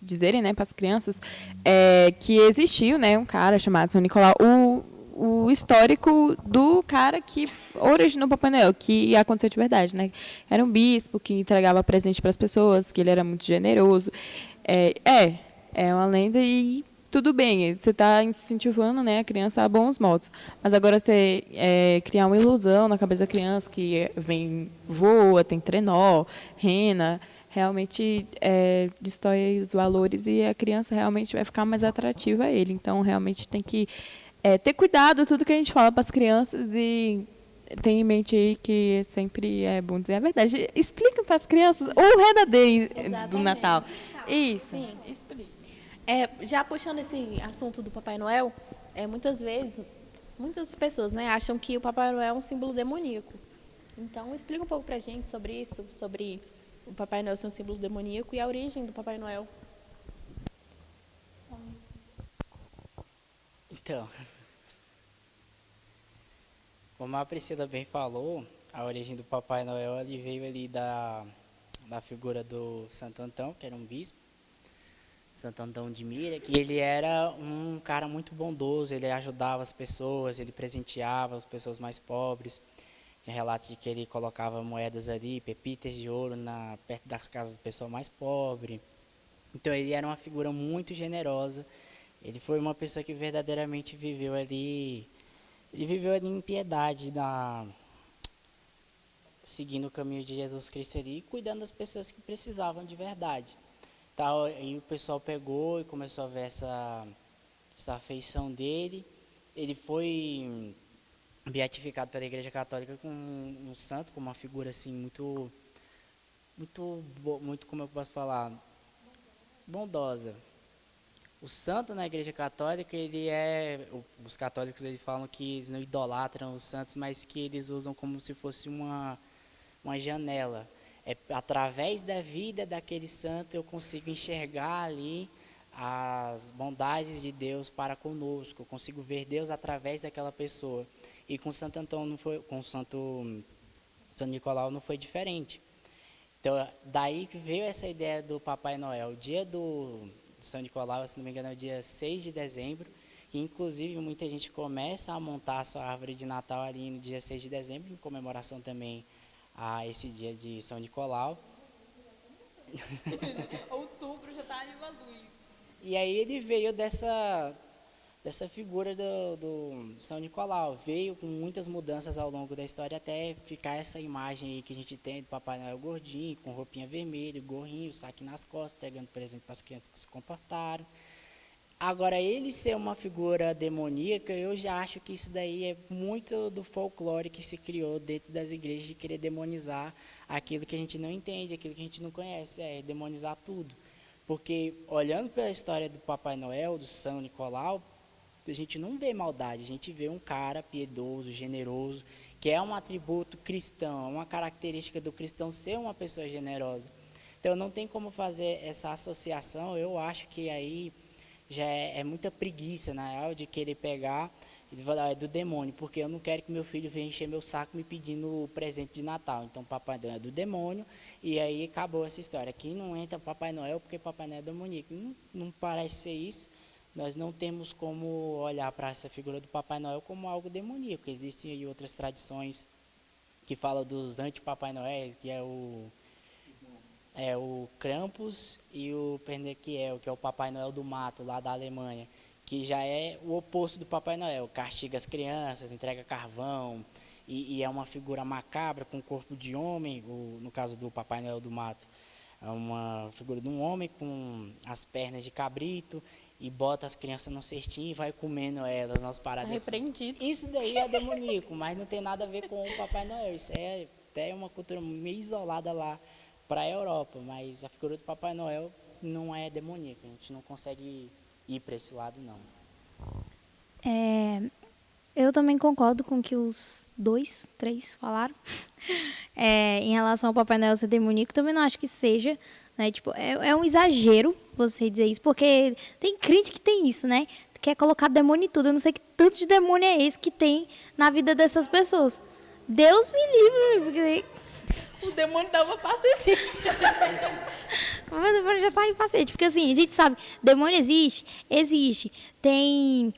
dizerem, né, para as crianças que existiu, né, um cara chamado São Nicolau, o histórico do cara que originou o Papai Noel, que aconteceu de verdade, né? Era um bispo que entregava presente para as pessoas, que ele era muito generoso. É uma lenda e tudo bem, você está incentivando, né, a criança a bons modos. Mas agora você criar uma ilusão na cabeça da criança que voa, tem trenó, rena, realmente destrói os valores e a criança realmente vai ficar mais atrativa a ele. Então, realmente tem que ter cuidado tudo que a gente fala para as crianças e ter em mente aí que sempre é bom dizer a verdade. Explica para as crianças o verdadeiro do Natal. Isso, Sim. explica. Já puxando esse assunto do Papai Noel, muitas vezes, muitas pessoas, né, acham que o Papai Noel é um símbolo demoníaco. Então, explica um pouco pra gente sobre isso, sobre o Papai Noel ser um símbolo demoníaco e a origem do Papai Noel. Então, como a Priscila bem falou, a origem do Papai Noel ele veio ali da figura do Santo Antão, que era um bispo, Santo Antão de Mira, que ele era um cara muito bondoso, ele ajudava as pessoas, ele presenteava as pessoas mais pobres. Tinha relatos de que ele colocava moedas ali, pepitas de ouro perto das casas do pessoal mais pobre. Então ele era uma figura muito generosa. Ele foi uma pessoa que verdadeiramente viveu ali em piedade seguindo o caminho de Jesus Cristo ali e cuidando das pessoas que precisavam de verdade. Tal, aí o pessoal pegou e começou a ver essa afeição dele. Ele foi beatificado pela Igreja Católica como um santo, como uma figura assim muito, como eu posso falar, bondosa. O santo na Igreja Católica, os católicos eles falam que eles não idolatram os santos, mas que eles usam como se fosse uma janela. É através da vida daquele santo eu consigo enxergar ali as bondades de Deus para conosco. Eu consigo ver Deus através daquela pessoa. E com Santo Antônio não foi, com Santo Nicolau não foi diferente. Então, daí que veio essa ideia do Papai Noel. O dia do São Nicolau, se não me engano, é o dia 6 de dezembro. E, inclusive, muita gente começa a montar a sua árvore de Natal ali no dia 6 de dezembro, em comemoração também a esse dia de São Nicolau. Outubro já está ali uma luz. E aí ele veio dessa figura do São Nicolau. Veio com muitas mudanças ao longo da história até ficar essa imagem aí que a gente tem do Papai Noel gordinho, com roupinha vermelha, gorrinho, saque nas costas, entregando presente para as crianças que se comportaram. Agora, ele ser uma figura demoníaca, eu já acho que isso daí é muito do folclore que se criou dentro das igrejas de querer demonizar aquilo que a gente não entende, aquilo que a gente não conhece, demonizar tudo. Porque, olhando pela história do Papai Noel, do São Nicolau, a gente não vê maldade, a gente vê um cara piedoso, generoso, que é um atributo cristão, é uma característica do cristão ser uma pessoa generosa. Então, não tem como fazer essa associação, eu acho que aí já é muita preguiça, na real, de querer pegar e falar do demônio, porque eu não quero que meu filho venha encher meu saco me pedindo presente de Natal. Então, Papai Noel é do demônio, e aí acabou essa história. Aqui não entra Papai Noel porque Papai Noel é demoníaco. Não parece ser isso. Nós não temos como olhar para essa figura do Papai Noel como algo demoníaco. Existem aí outras tradições que falam dos anti-Papai Noel, que é o Krampus e o Pernequiel, que é o Papai Noel do mato, lá da Alemanha, que já é o oposto do Papai Noel. Castiga as crianças, entrega carvão, e é uma figura macabra com corpo de homem, no caso do Papai Noel do mato. É uma figura de um homem com as pernas de cabrito e bota as crianças no cestinho e vai comendo elas nas paradas. Repreendido. Isso daí é demoníaco, mas não tem nada a ver com o Papai Noel. Isso é até uma cultura meio isolada lá para a Europa, mas a figura do Papai Noel não é demoníaca. A gente não consegue ir para esse lado, não. Eu também concordo com o que os 3 falaram. Em relação ao Papai Noel ser demoníaco, também não acho que seja, né? Tipo, é um exagero você dizer isso, porque tem crente que tem isso, né? Quer colocar demônio em tudo. Eu não sei que tanto de demônio é esse que tem na vida dessas pessoas. Deus me livre, porque O demônio dá uma paciência. o demônio já tá impaciente, porque assim, a gente sabe, demônio existe. Tem,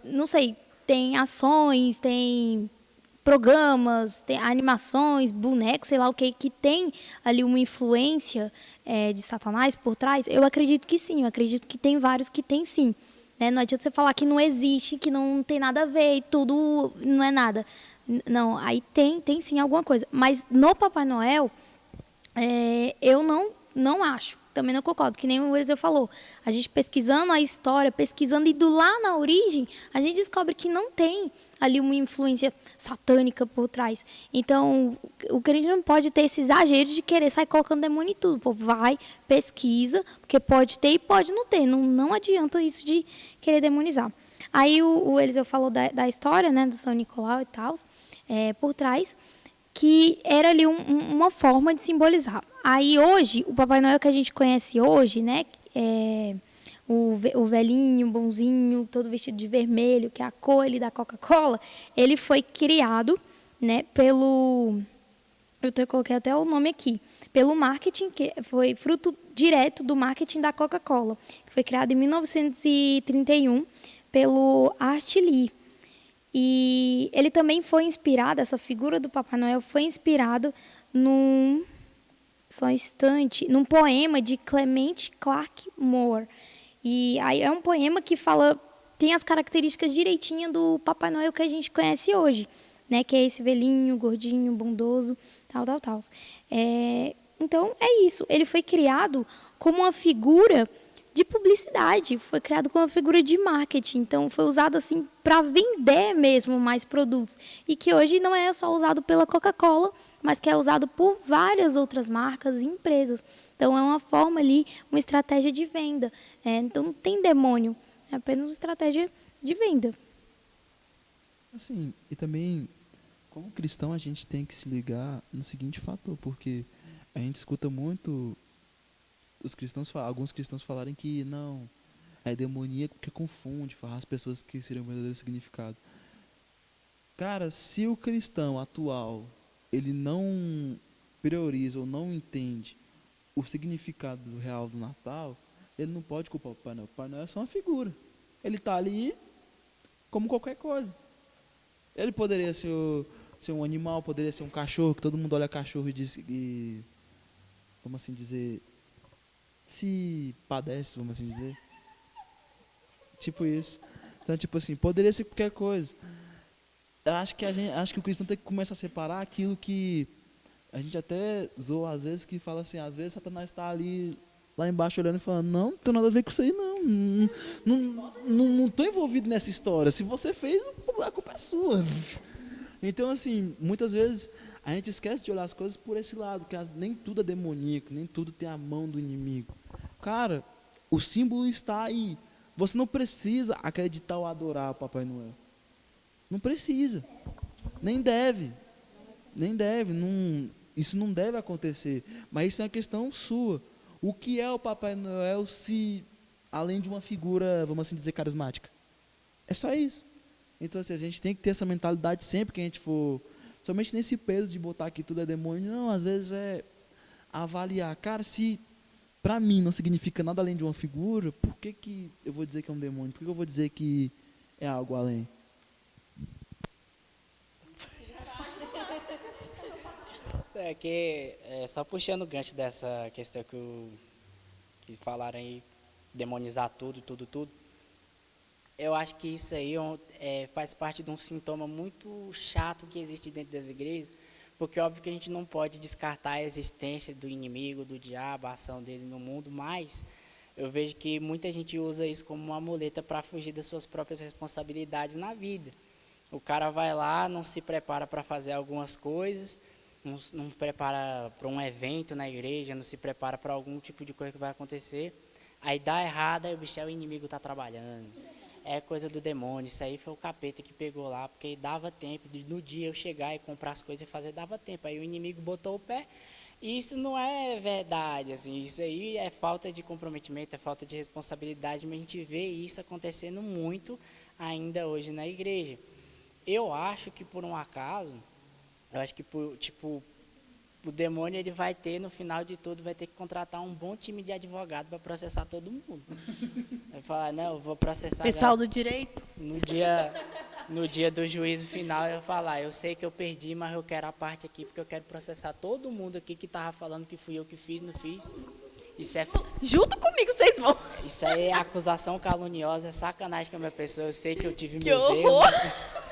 não sei, tem ações, tem programas, tem animações, bonecos, sei lá o que tem ali uma influência de Satanás por trás. Eu acredito que sim, eu acredito que tem vários que tem sim. Né? Não adianta você falar que não existe, que não tem nada a ver e tudo não é nada. Não, aí tem sim alguma coisa. Mas no Papai Noel, eu não acho. Também não concordo, que nem o Eliseu falou. A gente pesquisando a história, pesquisando, indo lá na origem, a gente descobre que não tem ali uma influência satânica por trás. Então, o crente não pode ter esse exagero de querer sair colocando demônio em tudo. Pô, vai, pesquisa, porque pode ter e pode não ter. Não adianta isso de querer demonizar. Aí o Eliseu falou da história, né, do São Nicolau e tal, por trás, que era ali uma forma de simbolizar. Aí hoje, o Papai Noel que a gente conhece hoje, né, o velhinho, bonzinho, todo vestido de vermelho, que é a cor ali da Coca-Cola, ele foi criado, né, eu coloquei até o nome aqui, pelo marketing, que foi fruto direto do marketing da Coca-Cola, que foi criado em 1931 pelo Art Lee. E ele também foi inspirado, essa figura do Papai Noel foi inspirado num poema de Clement Clarke Moore. E aí é um poema que tem as características direitinho do Papai Noel que a gente conhece hoje, né? Que é esse velhinho, gordinho, bondoso, tal. Então, é isso. Ele foi criado como uma figura de publicidade, foi criado como uma figura de marketing. Então, foi usado assim para vender mesmo mais produtos. E que hoje não é só usado pela Coca-Cola, mas que é usado por várias outras marcas e empresas. Então, é uma forma ali, uma estratégia de venda. Então, não tem demônio, é apenas uma estratégia de venda. Assim, e também, como cristão, a gente tem que se ligar no seguinte fator, porque a gente escuta muito alguns cristãos falarem que não, é demoníaco porque confunde, faz as pessoas que seriam o verdadeiro significado. Cara, se o cristão atual, ele não prioriza ou não entende o significado real do Natal, ele não pode culpar o Papai Noel. O Papai Noel é só uma figura. Ele está ali como qualquer coisa. Ele poderia ser um animal, poderia ser um cachorro, que todo mundo olha cachorro e diz, vamos assim dizer, se padece, vamos assim dizer. Tipo isso. Então, tipo assim, poderia ser qualquer coisa. Eu acho que o cristão tem que começar a separar aquilo que a gente até zoa às vezes, que fala assim, às vezes Satanás está ali lá embaixo olhando e falando, não tem nada a ver com isso aí, não tô envolvido nessa história. Se você fez, a culpa é sua. Então, assim, muitas vezes a gente esquece de olhar as coisas por esse lado, que nem tudo é demoníaco, nem tudo tem a mão do inimigo. Cara, o símbolo está aí. Você não precisa acreditar ou adorar o Papai Noel. Não precisa. Nem deve. Isso não deve acontecer. Mas isso é uma questão sua. O que é o Papai Noel se, além de uma figura, vamos assim dizer, carismática? É só isso. Então, assim, a gente tem que ter essa mentalidade sempre que a gente for, somente nesse peso de botar que tudo é demônio, não, às vezes é avaliar. Cara, se para mim não significa nada além de uma figura, por que eu vou dizer que é um demônio? Por que eu vou dizer que é algo além? Só puxando o gancho dessa questão que falaram aí, demonizar tudo. Eu acho que isso aí faz parte de um sintoma muito chato que existe dentro das igrejas, porque óbvio que a gente não pode descartar a existência do inimigo, do diabo, a ação dele no mundo, mas eu vejo que muita gente usa isso como uma muleta para fugir das suas próprias responsabilidades na vida. O cara vai lá, não se prepara para fazer algumas coisas, não prepara para um evento na igreja, não se prepara para algum tipo de coisa que vai acontecer, aí dá errado, aí o bicho, o inimigo está trabalhando. É coisa do demônio, isso aí foi o capeta que pegou lá, porque dava tempo, no dia eu chegar e comprar as coisas e fazer, dava tempo. Aí o inimigo botou o pé, e isso não é verdade, assim, isso aí é falta de comprometimento, é falta de responsabilidade, mas a gente vê isso acontecendo muito ainda hoje na igreja. Eu acho que por um acaso, o demônio ele vai ter, no final de tudo, vai ter que contratar um bom time de advogado para processar todo mundo. Vai falar, não, eu vou processar... Pessoal do direito. No dia do juízo final, eu vou falar, eu sei que eu perdi, mas eu quero a parte aqui, porque eu quero processar todo mundo aqui que estava falando que fui eu que fiz, não fiz. Junto comigo vocês vão. Isso aí é acusação caluniosa, é sacanagem com a minha pessoa, eu sei que eu tive Que meus horror. erros.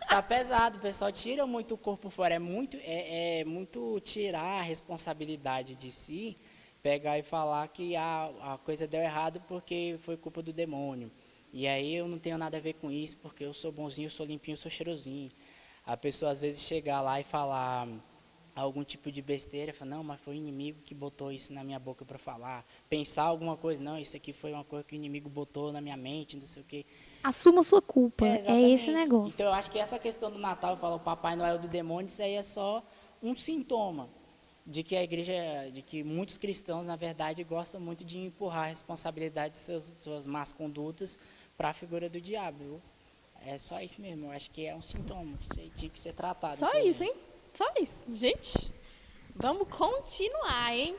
Tá pesado, o pessoal tira muito o corpo fora, é muito tirar a responsabilidade de si, pegar e falar que a coisa deu errado porque foi culpa do demônio. E aí eu não tenho nada a ver com isso, porque eu sou bonzinho, eu sou limpinho, eu sou cheirosinho. A pessoa às vezes chegar lá e falar algum tipo de besteira, fala, não, mas foi o inimigo que botou isso na minha boca para falar. Pensar alguma coisa, não, isso aqui foi uma coisa que o inimigo botou na minha mente, não sei o quê. Assuma sua culpa, é esse negócio. Então eu acho que essa questão do Natal, eu falo, o Papai Noel do demônio, isso aí é só um sintoma de que a igreja, de que muitos cristãos, na verdade, gostam muito de empurrar a responsabilidade de suas más condutas para a figura do diabo. Viu? É só isso mesmo, eu acho que é um sintoma, isso aí tinha que ser tratado. Só isso, hein? Só isso. Gente, vamos continuar, hein?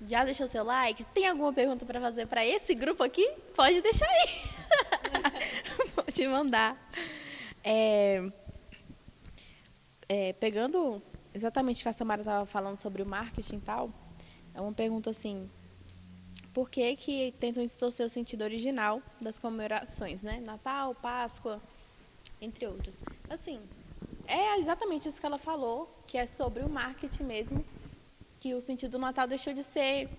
Já deixou seu like? Tem alguma pergunta para fazer para esse grupo aqui? Pode deixar aí. Pode mandar. Pegando exatamente o que a Samara estava falando sobre o marketing e tal, é uma pergunta assim, por que tentam distorcer o sentido original das comemorações, né? Natal, Páscoa, entre outros. Assim, É exatamente isso que ela falou, que é sobre o marketing mesmo, que o sentido do Natal deixou de ser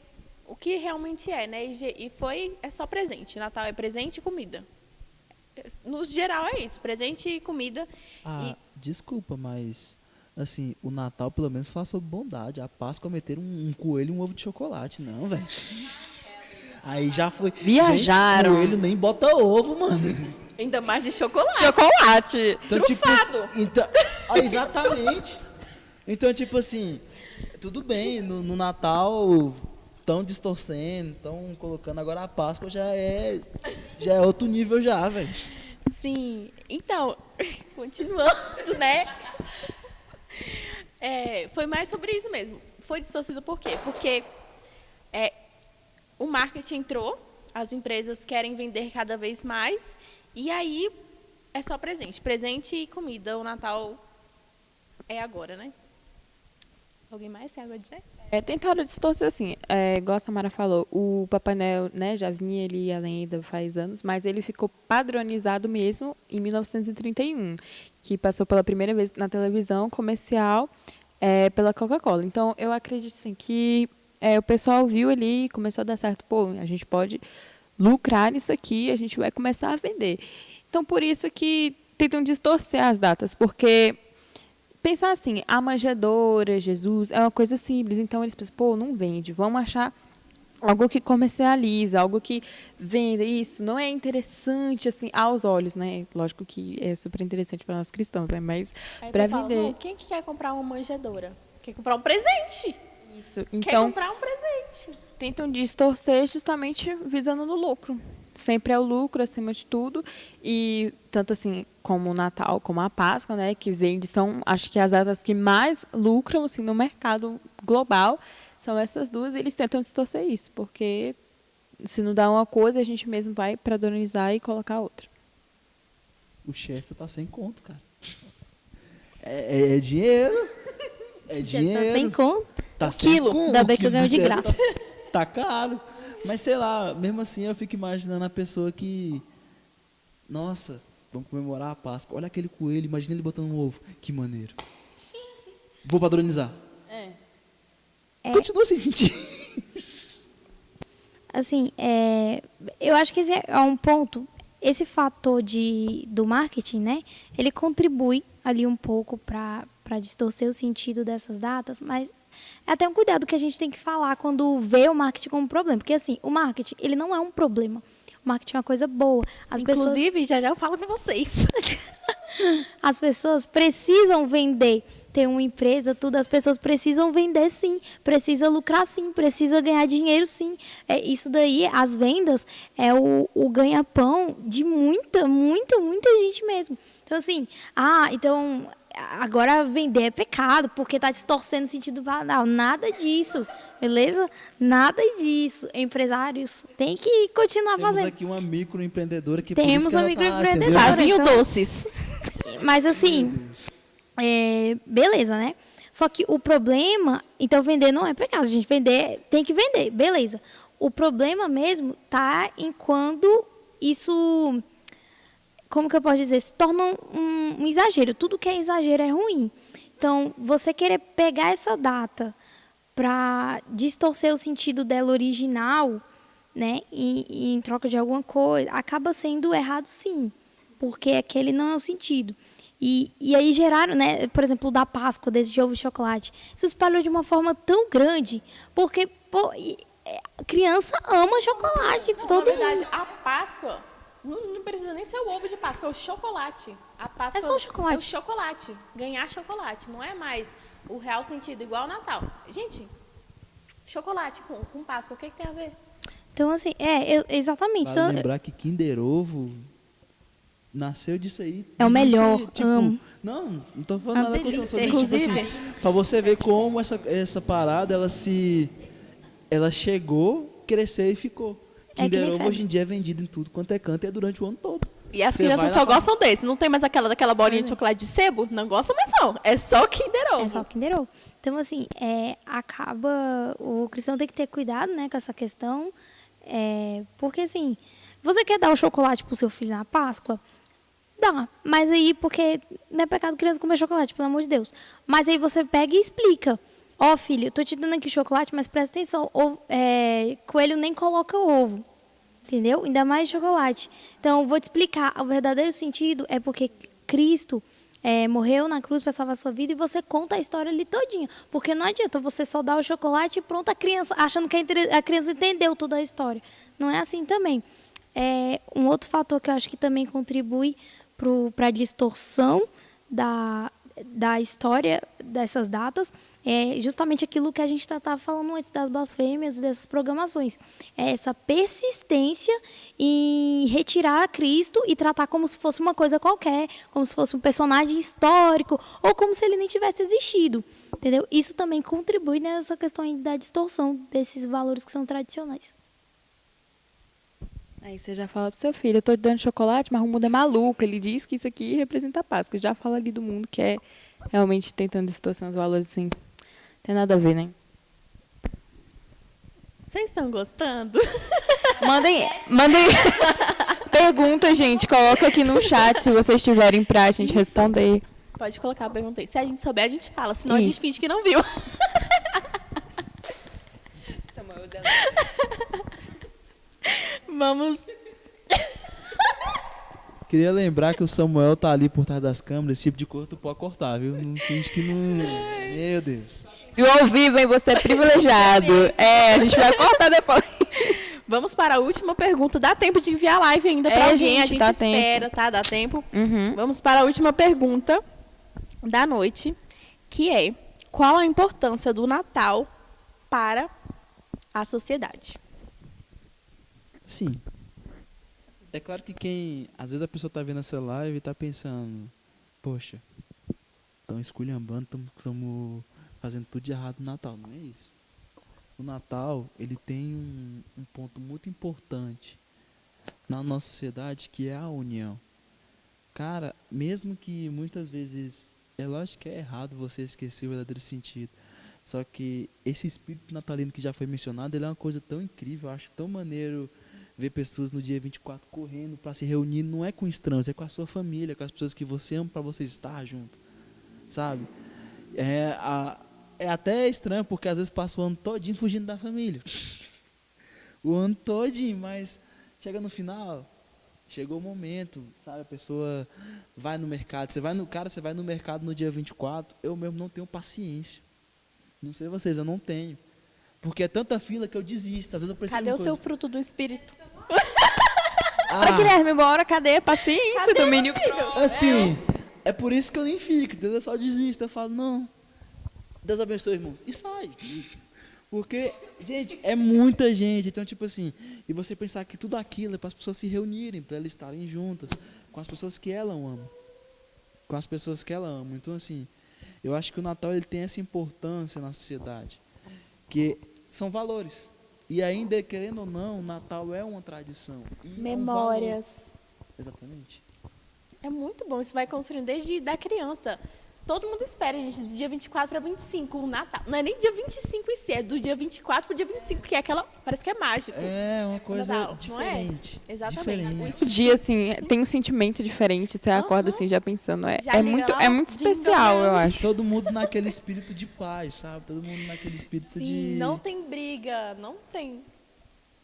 o que realmente é, né? É só presente. Natal é presente e comida. No geral é isso, presente e comida. Ah, desculpa, mas assim, o Natal pelo menos fala sobre bondade. A Páscoa meter um coelho e um ovo de chocolate, não, velho. Aí já foi. Viajaram. Gente, coelho nem bota ovo, mano. Ainda mais de chocolate. Chocolate! Então, Trufado. então, exatamente. Então, tipo assim, tudo bem, no Natal estão distorcendo, estão colocando agora a Páscoa já é outro nível já, velho. Sim. Então, continuando, né? Foi mais sobre isso mesmo. Foi distorcido por quê? Porque o marketing entrou, as empresas querem vender cada vez mais, e aí é só presente. Presente e comida. O Natal é agora, né? Alguém mais tem algo a dizer? Tentaram distorcer assim, igual a Samara falou, o Papai Noel, né, já vinha ali ainda faz anos, mas ele ficou padronizado mesmo em 1931, que passou pela primeira vez na televisão comercial pela Coca-Cola. Então, eu acredito assim, que o pessoal viu ali e começou a dar certo, pô, a gente pode lucrar nisso aqui, a gente vai começar a vender. Então, por isso que tentam distorcer as datas, porque pensar assim, a manjedoura, Jesus, é uma coisa simples. Então, eles pensam, pô, não vende. Vamos achar algo que comercializa, algo que venda. Isso não é interessante, assim, aos olhos, né? Lógico que é super interessante para nós cristãos, né? Mas Aí para eu falo, vender. não, quem que quer comprar uma manjedoura? Quer comprar um presente. Isso. Quer Então, comprar um presente. tentam distorcer justamente visando no lucro. Sempre é o lucro acima de tudo. E tanto assim como o Natal, como a Páscoa, né, que vende, são, acho que as datas que mais lucram assim, no mercado global, são essas duas, e eles tentam distorcer isso, porque se não dá uma coisa, a gente mesmo vai padronizar e colocar outra. O Chester tá sem conto, cara. É dinheiro. É Já dinheiro. tá sem conta. Tá O sem quilo. conto. Ainda bem que eu O quilo ganho de Chester graça. Tá caro. Mas sei lá, mesmo assim eu fico imaginando a pessoa que... Nossa, vamos comemorar a Páscoa. Olha aquele coelho, imagina ele botando um ovo. Que maneiro. Vou padronizar. Continua sem sentir. Assim, eu acho que esse é um ponto. Esse fator do marketing, né? Ele contribui ali um pouco para distorcer o sentido dessas datas, mas é até um cuidado que a gente tem que falar quando vê o marketing como problema. Porque, assim, o marketing, ele não é um problema. O marketing é uma coisa boa. Inclusive, já eu falo para vocês. As pessoas precisam vender. Tem uma empresa, tudo, as pessoas precisam vender sim, precisa lucrar sim, precisa ganhar dinheiro sim. Isso daí, as vendas, é o ganha-pão de muita, muita, muita gente mesmo. Então, assim, então agora vender é pecado, porque está distorcendo o sentido banal. Nada disso, beleza? Nada disso. Empresários têm que continuar Temos fazendo. aqui uma microempreendedora que Temos por isso que uma ela microempreendedora. entendeu? Savinho então- doces. Mas assim, beleza, né? Só que o problema, então vender não é pecado, a gente vender, tem que vender, beleza. O problema mesmo tá em quando isso, como que eu posso dizer, se torna um exagero. Tudo que é exagero é ruim. Então, você querer pegar essa data para distorcer o sentido dela original, né, e em troca de alguma coisa, acaba sendo errado sim, porque aquele não é o sentido. E aí geraram, né, por exemplo, o da Páscoa, desse ovo de chocolate. Isso espalhou de uma forma tão grande, porque criança ama chocolate. Na Todo verdade, mundo. a Páscoa não precisa nem ser o ovo de Páscoa, é o chocolate. A Páscoa É só o chocolate. É o chocolate. Ganhar chocolate. Não é mais o real sentido, igual ao Natal. Gente, chocolate com Páscoa, o que tem a ver? Então, assim, exatamente. Vale Então, lembrar que Kinder Ovo nasceu disso aí. É o melhor, Disso aí, tipo, amo. Não tô falando nada contra você. Tipo Inclusive- assim, pra você ver como essa parada, ela chegou, cresceu e ficou. É que Kinder nem Ovo febre. hoje em dia é vendido em tudo quanto é canto e é durante o ano todo. E as Você crianças vai só na gostam desse. Não tem mais daquela bolinha de chocolate de sebo? Não gostam mais não. É só Kinder Ovo. é só o Kinder Ovo. Então, assim, o cristão tem que ter cuidado, né, com essa questão, porque, assim, você quer dar o chocolate pro seu filho na Páscoa? Dá, mas aí, porque não é pecado criança comer chocolate, pelo amor de Deus. Mas aí você pega e explica. Ó, filho, eu tô te dando aqui chocolate, mas presta atenção, coelho nem coloca ovo, entendeu? Ainda mais chocolate. Então, eu vou te explicar. O verdadeiro sentido é porque Cristo morreu na cruz para salvar a sua vida e você conta a história ali todinha. Porque não adianta você só dar o chocolate e pronto, a criança, achando que a criança entendeu toda a história. Não é assim também. Um outro fator que eu acho que também contribui para a distorção da história dessas datas é justamente aquilo que a gente estava falando antes das blasfêmias e dessas programações. É essa persistência em retirar Cristo e tratar como se fosse uma coisa qualquer, como se fosse um personagem histórico ou como se ele nem tivesse existido. Entendeu? Isso também contribui nessa questão aí da distorção desses valores que são tradicionais. Aí você já fala pro seu filho, eu tô te dando chocolate, mas o mundo é maluco. Ele diz que isso aqui representa a Páscoa. Já fala ali do mundo que é realmente tentando distorcer os valores, assim. Tem nada a ver, né? Vocês estão gostando? Mandem perguntas, gente. Coloca aqui no chat se vocês tiverem pra gente Isso. responder. Pode colocar a pergunta aí. Se a gente souber, a gente fala. Senão a Isso. gente finge que não viu. Vamos. Queria lembrar que o Samuel tá ali por trás das câmeras. Esse tipo de coisa tu pode cortar, viu? Não finge que não... Meu Deus. E ao vivo, hein? Você é privilegiado. A gente vai cortar depois. Vamos para a última pergunta. Dá tempo de enviar live ainda para alguém. A gente dá espera, tempo. tá? Dá tempo. Uhum. Vamos para a última pergunta da noite, que é: qual a importância do Natal para a sociedade? Sim. É claro que às vezes a pessoa tá vendo essa live e tá pensando, poxa, estão esculhambando, estamos fazendo tudo de errado no Natal. Não é isso. O Natal, ele tem um ponto muito importante na nossa sociedade, que é a união. Cara, mesmo que muitas vezes, é lógico que é errado você esquecer o verdadeiro sentido, só que esse espírito natalino que já foi mencionado, ele é uma coisa tão incrível, eu acho tão maneiro ver pessoas no dia 24 correndo para se reunir, não é com estranhos, é com a sua família, com as pessoas que você ama, para você estar junto, sabe? É até estranho, porque às vezes passa o ano todinho fugindo da família. O ano todinho, mas chega no final, chegou o momento, sabe? A pessoa vai no mercado, você vai no mercado no dia 24, eu mesmo não tenho paciência. Não sei vocês, eu não tenho. Porque é tanta fila que eu desisto. Às vezes eu preciso Cadê de o uma seu coisa. fruto do espírito? Oi, Guilherme, bora, cadê? Paciência do menino. Assim, é por isso que eu nem fico, entendeu? Eu só desisto. Eu falo, não. Deus abençoe, irmãos. E sai. Porque, gente, é muita gente. Então, tipo assim, e você pensar que tudo aquilo é para as pessoas se reunirem, para elas estarem juntas, com as pessoas que ela ama. Com as pessoas que ela ama. Então, assim, eu acho que o Natal ele tem essa importância na sociedade. Que são valores. E ainda, querendo ou não, o Natal é uma tradição. E Memórias. É um valor. Exatamente. É muito bom. Isso vai construindo desde da criança. Todo mundo espera, gente, do dia 24 para 25, o Natal. Não é nem dia 25 em si, é do dia 24 para o dia 25, que é aquela... Parece que é mágico. É uma coisa Natal, diferente. não é? Exatamente. Diferente. O dia, assim, tem um sentimento diferente. Você acorda, assim, já pensando. Já liga lá, É muito Jingle especial, eu Bells. acho. Todo mundo naquele espírito de paz, sabe? Todo mundo naquele espírito Sim, de... não tem briga, não tem.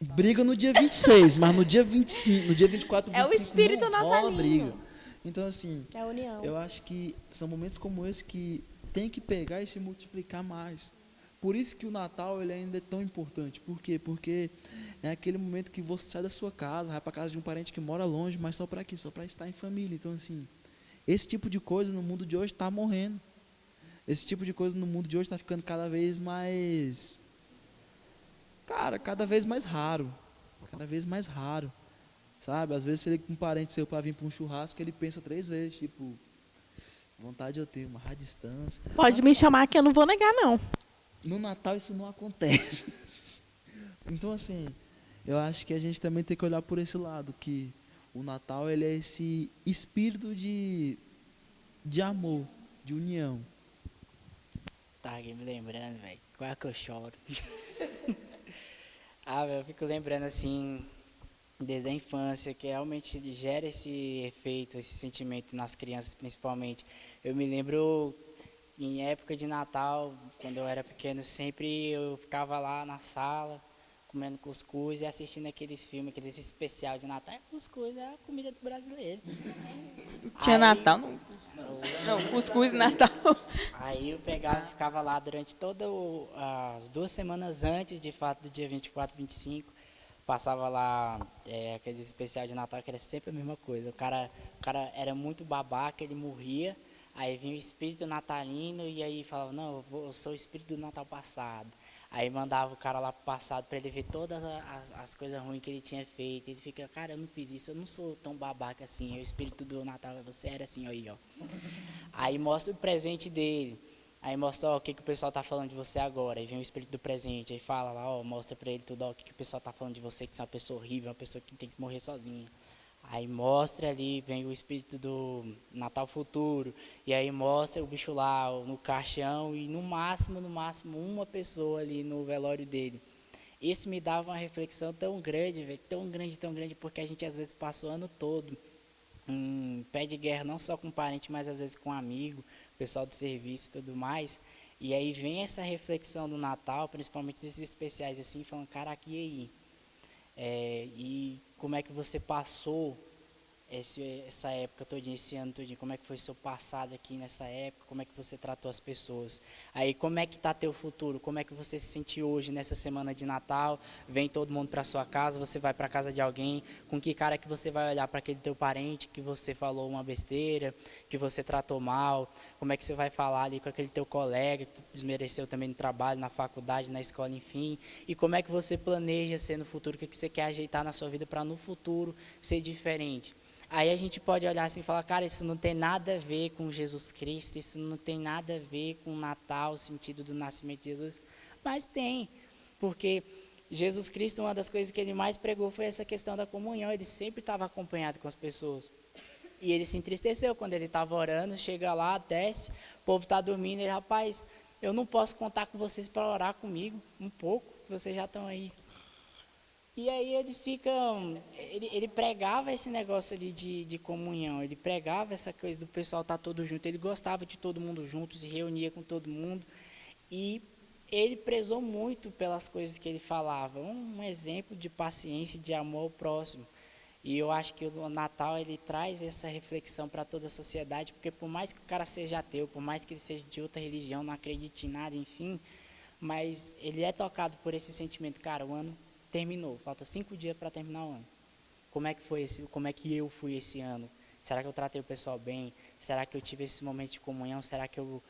Briga no dia 26, mas no dia 25, no dia 24, 25, É o espírito não rola natalino. briga. Então, assim, É a união. eu acho que são momentos como esse que tem que pegar e se multiplicar mais. Por isso que o Natal ele ainda é tão importante. Por quê? Porque é aquele momento que você sai da sua casa, vai para casa de um parente que mora longe, mas só para quê? Só para estar em família. Então, assim, esse tipo de coisa no mundo de hoje está morrendo. Esse tipo de coisa no mundo de hoje está ficando cada vez mais... Cara, cada vez mais raro. Cada vez mais raro. Sabe? Às vezes, se ele com um parente seu para vir para um churrasco, ele pensa 3 vezes. Tipo, vontade eu tenho, uma distância. Pode me chamar que eu não vou negar, não. No Natal isso não acontece. Então, assim, eu acho que a gente também tem que olhar por esse lado, que o Natal ele é esse espírito de amor, de união. Tá aqui me lembrando, velho. Quase que eu choro. Eu fico lembrando assim desde a infância, que realmente gera esse efeito, esse sentimento nas crianças principalmente. Eu me lembro em época de Natal, quando eu era pequeno, sempre eu ficava lá na sala comendo cuscuz e assistindo aqueles filmes, aqueles especial de Natal. Cuscuz é a comida do brasileiro. Tinha Aí- Natal? Não, não, cuscuz e Natal. Aí eu pegava e ficava lá durante todas as 2 semanas antes, de fato, do dia 24, 25. Passava lá aqueles especial de Natal, que era sempre a mesma coisa. O cara era muito babaca, ele morria. Aí vinha o espírito natalino e aí falava, não, eu sou o espírito do Natal passado. Aí mandava o cara lá pro passado para ele ver todas as coisas ruins que ele tinha feito. Ele fica, cara, eu não fiz isso, eu não sou tão babaca assim. O espírito do Natal, você era assim, aí, ó. Aí mostra o presente dele. Aí mostra, ó, o que o pessoal tá falando de você agora. Aí vem o espírito do presente. Aí fala lá, ó, mostra pra ele tudo, ó, o que o pessoal tá falando de você, que você é uma pessoa horrível, uma pessoa que tem que morrer sozinha. Aí mostra ali, vem o espírito do Natal futuro. E aí mostra o bicho lá, no caixão, e no máximo, uma pessoa ali no velório dele. Isso me dava uma reflexão tão grande, velho, tão grande, porque a gente às vezes passa o ano todo pé de guerra, não só com parente, mas às vezes com amigo, pessoal de serviço e tudo mais. E aí vem essa reflexão do Natal, principalmente desses especiais assim, falando, caraca, e aí? E como é que você passou essa época todinha, esse ano todinho? Como é que foi seu passado aqui nessa época? Como é que você tratou as pessoas? Aí, como é que está teu futuro? Como é que você se sente hoje nessa semana de Natal? Vem todo mundo para sua casa, você vai para casa de alguém, com que cara que você vai olhar para aquele teu parente que você falou uma besteira, que você tratou mal? Como é que você vai falar ali com aquele teu colega que tu desmereceu também no trabalho, na faculdade, na escola, enfim? E como é que você planeja ser no futuro? O que você quer ajeitar na sua vida para no futuro ser diferente? Aí a gente pode olhar assim e falar, cara, isso não tem nada a ver com Jesus Cristo, isso não tem nada a ver com o Natal, o sentido do nascimento de Jesus. Mas tem, porque Jesus Cristo, uma das coisas que ele mais pregou foi essa questão da comunhão. Ele sempre estava acompanhado com as pessoas. E ele se entristeceu quando ele estava orando, chega lá, desce, o povo está dormindo, ele, rapaz, eu não posso contar com vocês para orar comigo um pouco, vocês já estão aí. E aí eles ficam, ele pregava esse negócio ali de comunhão, ele pregava essa coisa do pessoal estar todo junto, ele gostava de todo mundo junto, se reunia com todo mundo, e ele prezou muito pelas coisas que ele falava, um exemplo de paciência e de amor ao próximo. E eu acho que o Natal ele traz essa reflexão para toda a sociedade, porque por mais que o cara seja ateu, por mais que ele seja de outra religião, não acredite em nada, enfim, mas ele é tocado por esse sentimento, cara, o ano terminou, falta 5 dias para terminar o ano. Como é que eu fui esse ano? Será que eu tratei o pessoal bem? Será que eu tive esse momento de comunhão? Será que eu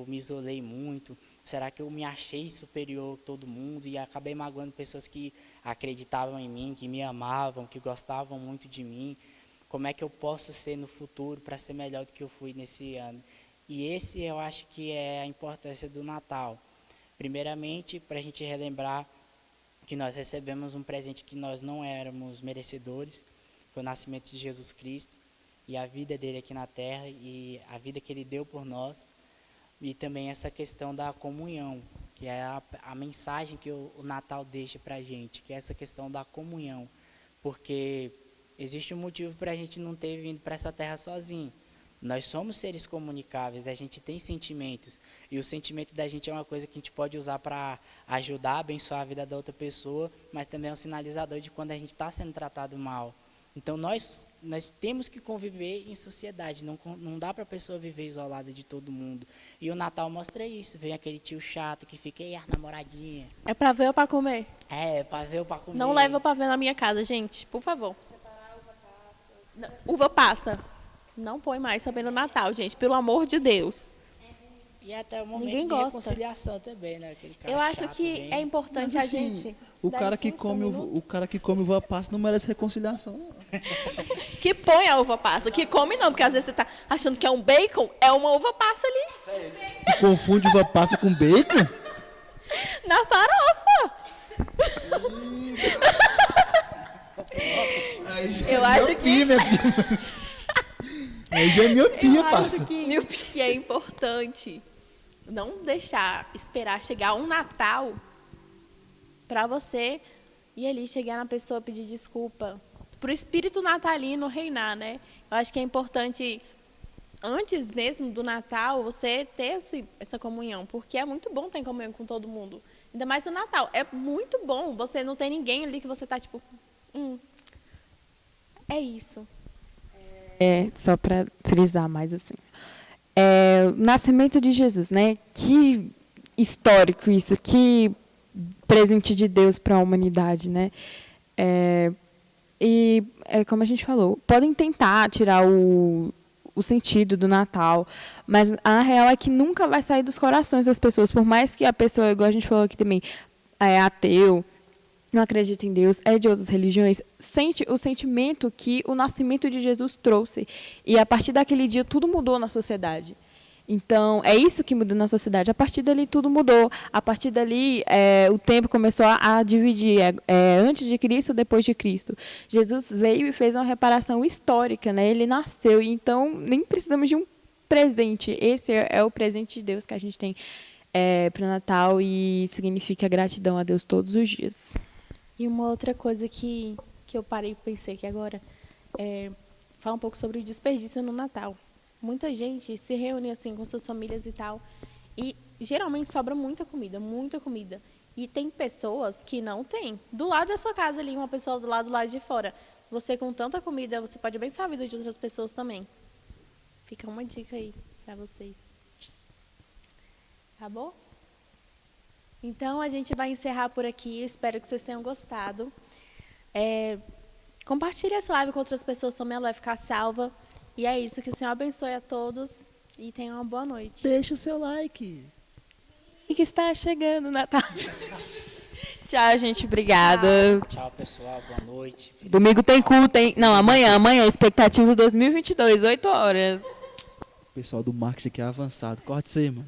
me isolei muito? Será que eu me achei superior a todo mundo e acabei magoando pessoas que acreditavam em mim, que me amavam, que gostavam muito de mim? Como é que eu posso ser no futuro para ser melhor do que eu fui nesse ano? E esse eu acho que é a importância do Natal. Primeiramente, para a gente relembrar que nós recebemos um presente que nós não éramos merecedores, foi o nascimento de Jesus Cristo e a vida dele aqui na terra e a vida que ele deu por nós, e também essa questão da comunhão, que é a mensagem que o Natal deixa para a gente, que é essa questão da comunhão, porque existe um motivo para a gente não ter vindo para essa terra sozinho. Nós somos seres comunicáveis, a gente tem sentimentos, e o sentimento da gente é uma coisa que a gente pode usar para ajudar, abençoar a vida da outra pessoa, mas também é um sinalizador de quando a gente está sendo tratado mal. Então nós temos que conviver em sociedade, não dá para a pessoa viver isolada de todo mundo. E o Natal mostra isso, vem aquele tio chato que fica, e a namoradinha? É pra ver ou pra comer? É, para ver ou para comer. Não leva pra ver na minha casa, gente, por favor. Não, uva passa. Não põe mais também no Natal, gente, pelo amor de Deus. E até o momento Ninguém de gosta. reconciliação também, né? Aquele cara Eu acho chato que vem. é importante Mas, a assim, gente... o Dá cara que licença, come um minuto. o cara que come uva passa não merece reconciliação. Não. Que põe a uva passa. Que come não, porque às vezes você tá achando que é um bacon, é uma uva passa ali. Tu confunde uva passa com bacon? Na farofa. Aí já Eu é acho miopia, minha filha. Aí já é miopia, parça. Que é importante não deixar esperar chegar um Natal pra você ir ali chegar na pessoa pedir desculpa. pro espírito natalino reinar, né? Eu acho que é importante, antes mesmo do Natal, você ter essa comunhão, porque é muito bom ter comunhão com todo mundo. Ainda mais no Natal. É muito bom. Você não tem ninguém ali que você tá tipo, é isso. Só para frisar mais assim. O nascimento de Jesus, né? Que histórico isso, que presente de Deus para a humanidade, né? E como a gente falou, podem tentar tirar o sentido do Natal, mas a real é que nunca vai sair dos corações das pessoas, por mais que a pessoa, igual a gente falou aqui também, é ateu, não acredita em Deus, é de outras religiões, sente o sentimento que o nascimento de Jesus trouxe. E a partir daquele dia tudo mudou na sociedade. Então, é isso que muda na sociedade. A partir dali, tudo mudou. A partir dali, o tempo começou a dividir. Antes de Cristo, depois de Cristo. Jesus veio e fez uma reparação histórica, né? Ele nasceu. Então, nem precisamos de um presente. Esse é o presente de Deus que a gente tem para o Natal e significa gratidão a Deus todos os dias. E uma outra coisa que eu parei e pensei aqui agora fala um pouco sobre o desperdício no Natal. Muita gente se reúne assim com suas famílias e tal, e geralmente sobra muita comida, muita comida. E tem pessoas que não têm. Do lado da sua casa ali, uma pessoa do lado de fora. Você com tanta comida, você pode abençoar a vida de outras pessoas também. Fica uma dica aí para vocês. Tá bom? Então, a gente vai encerrar por aqui. Espero que vocês tenham gostado. Compartilhe essa live com outras pessoas também, ela vai ficar salva. E é isso, que o Senhor abençoe a todos e tenham uma boa noite. Deixa o seu like. E que está chegando o Natal. Tchau, gente. Obrigada. Tchau, pessoal. Boa noite. Domingo tem culto, hein? Não, amanhã. Expectativas 2022, 8 horas. O pessoal do marketing aqui é avançado. Corte isso aí, mano.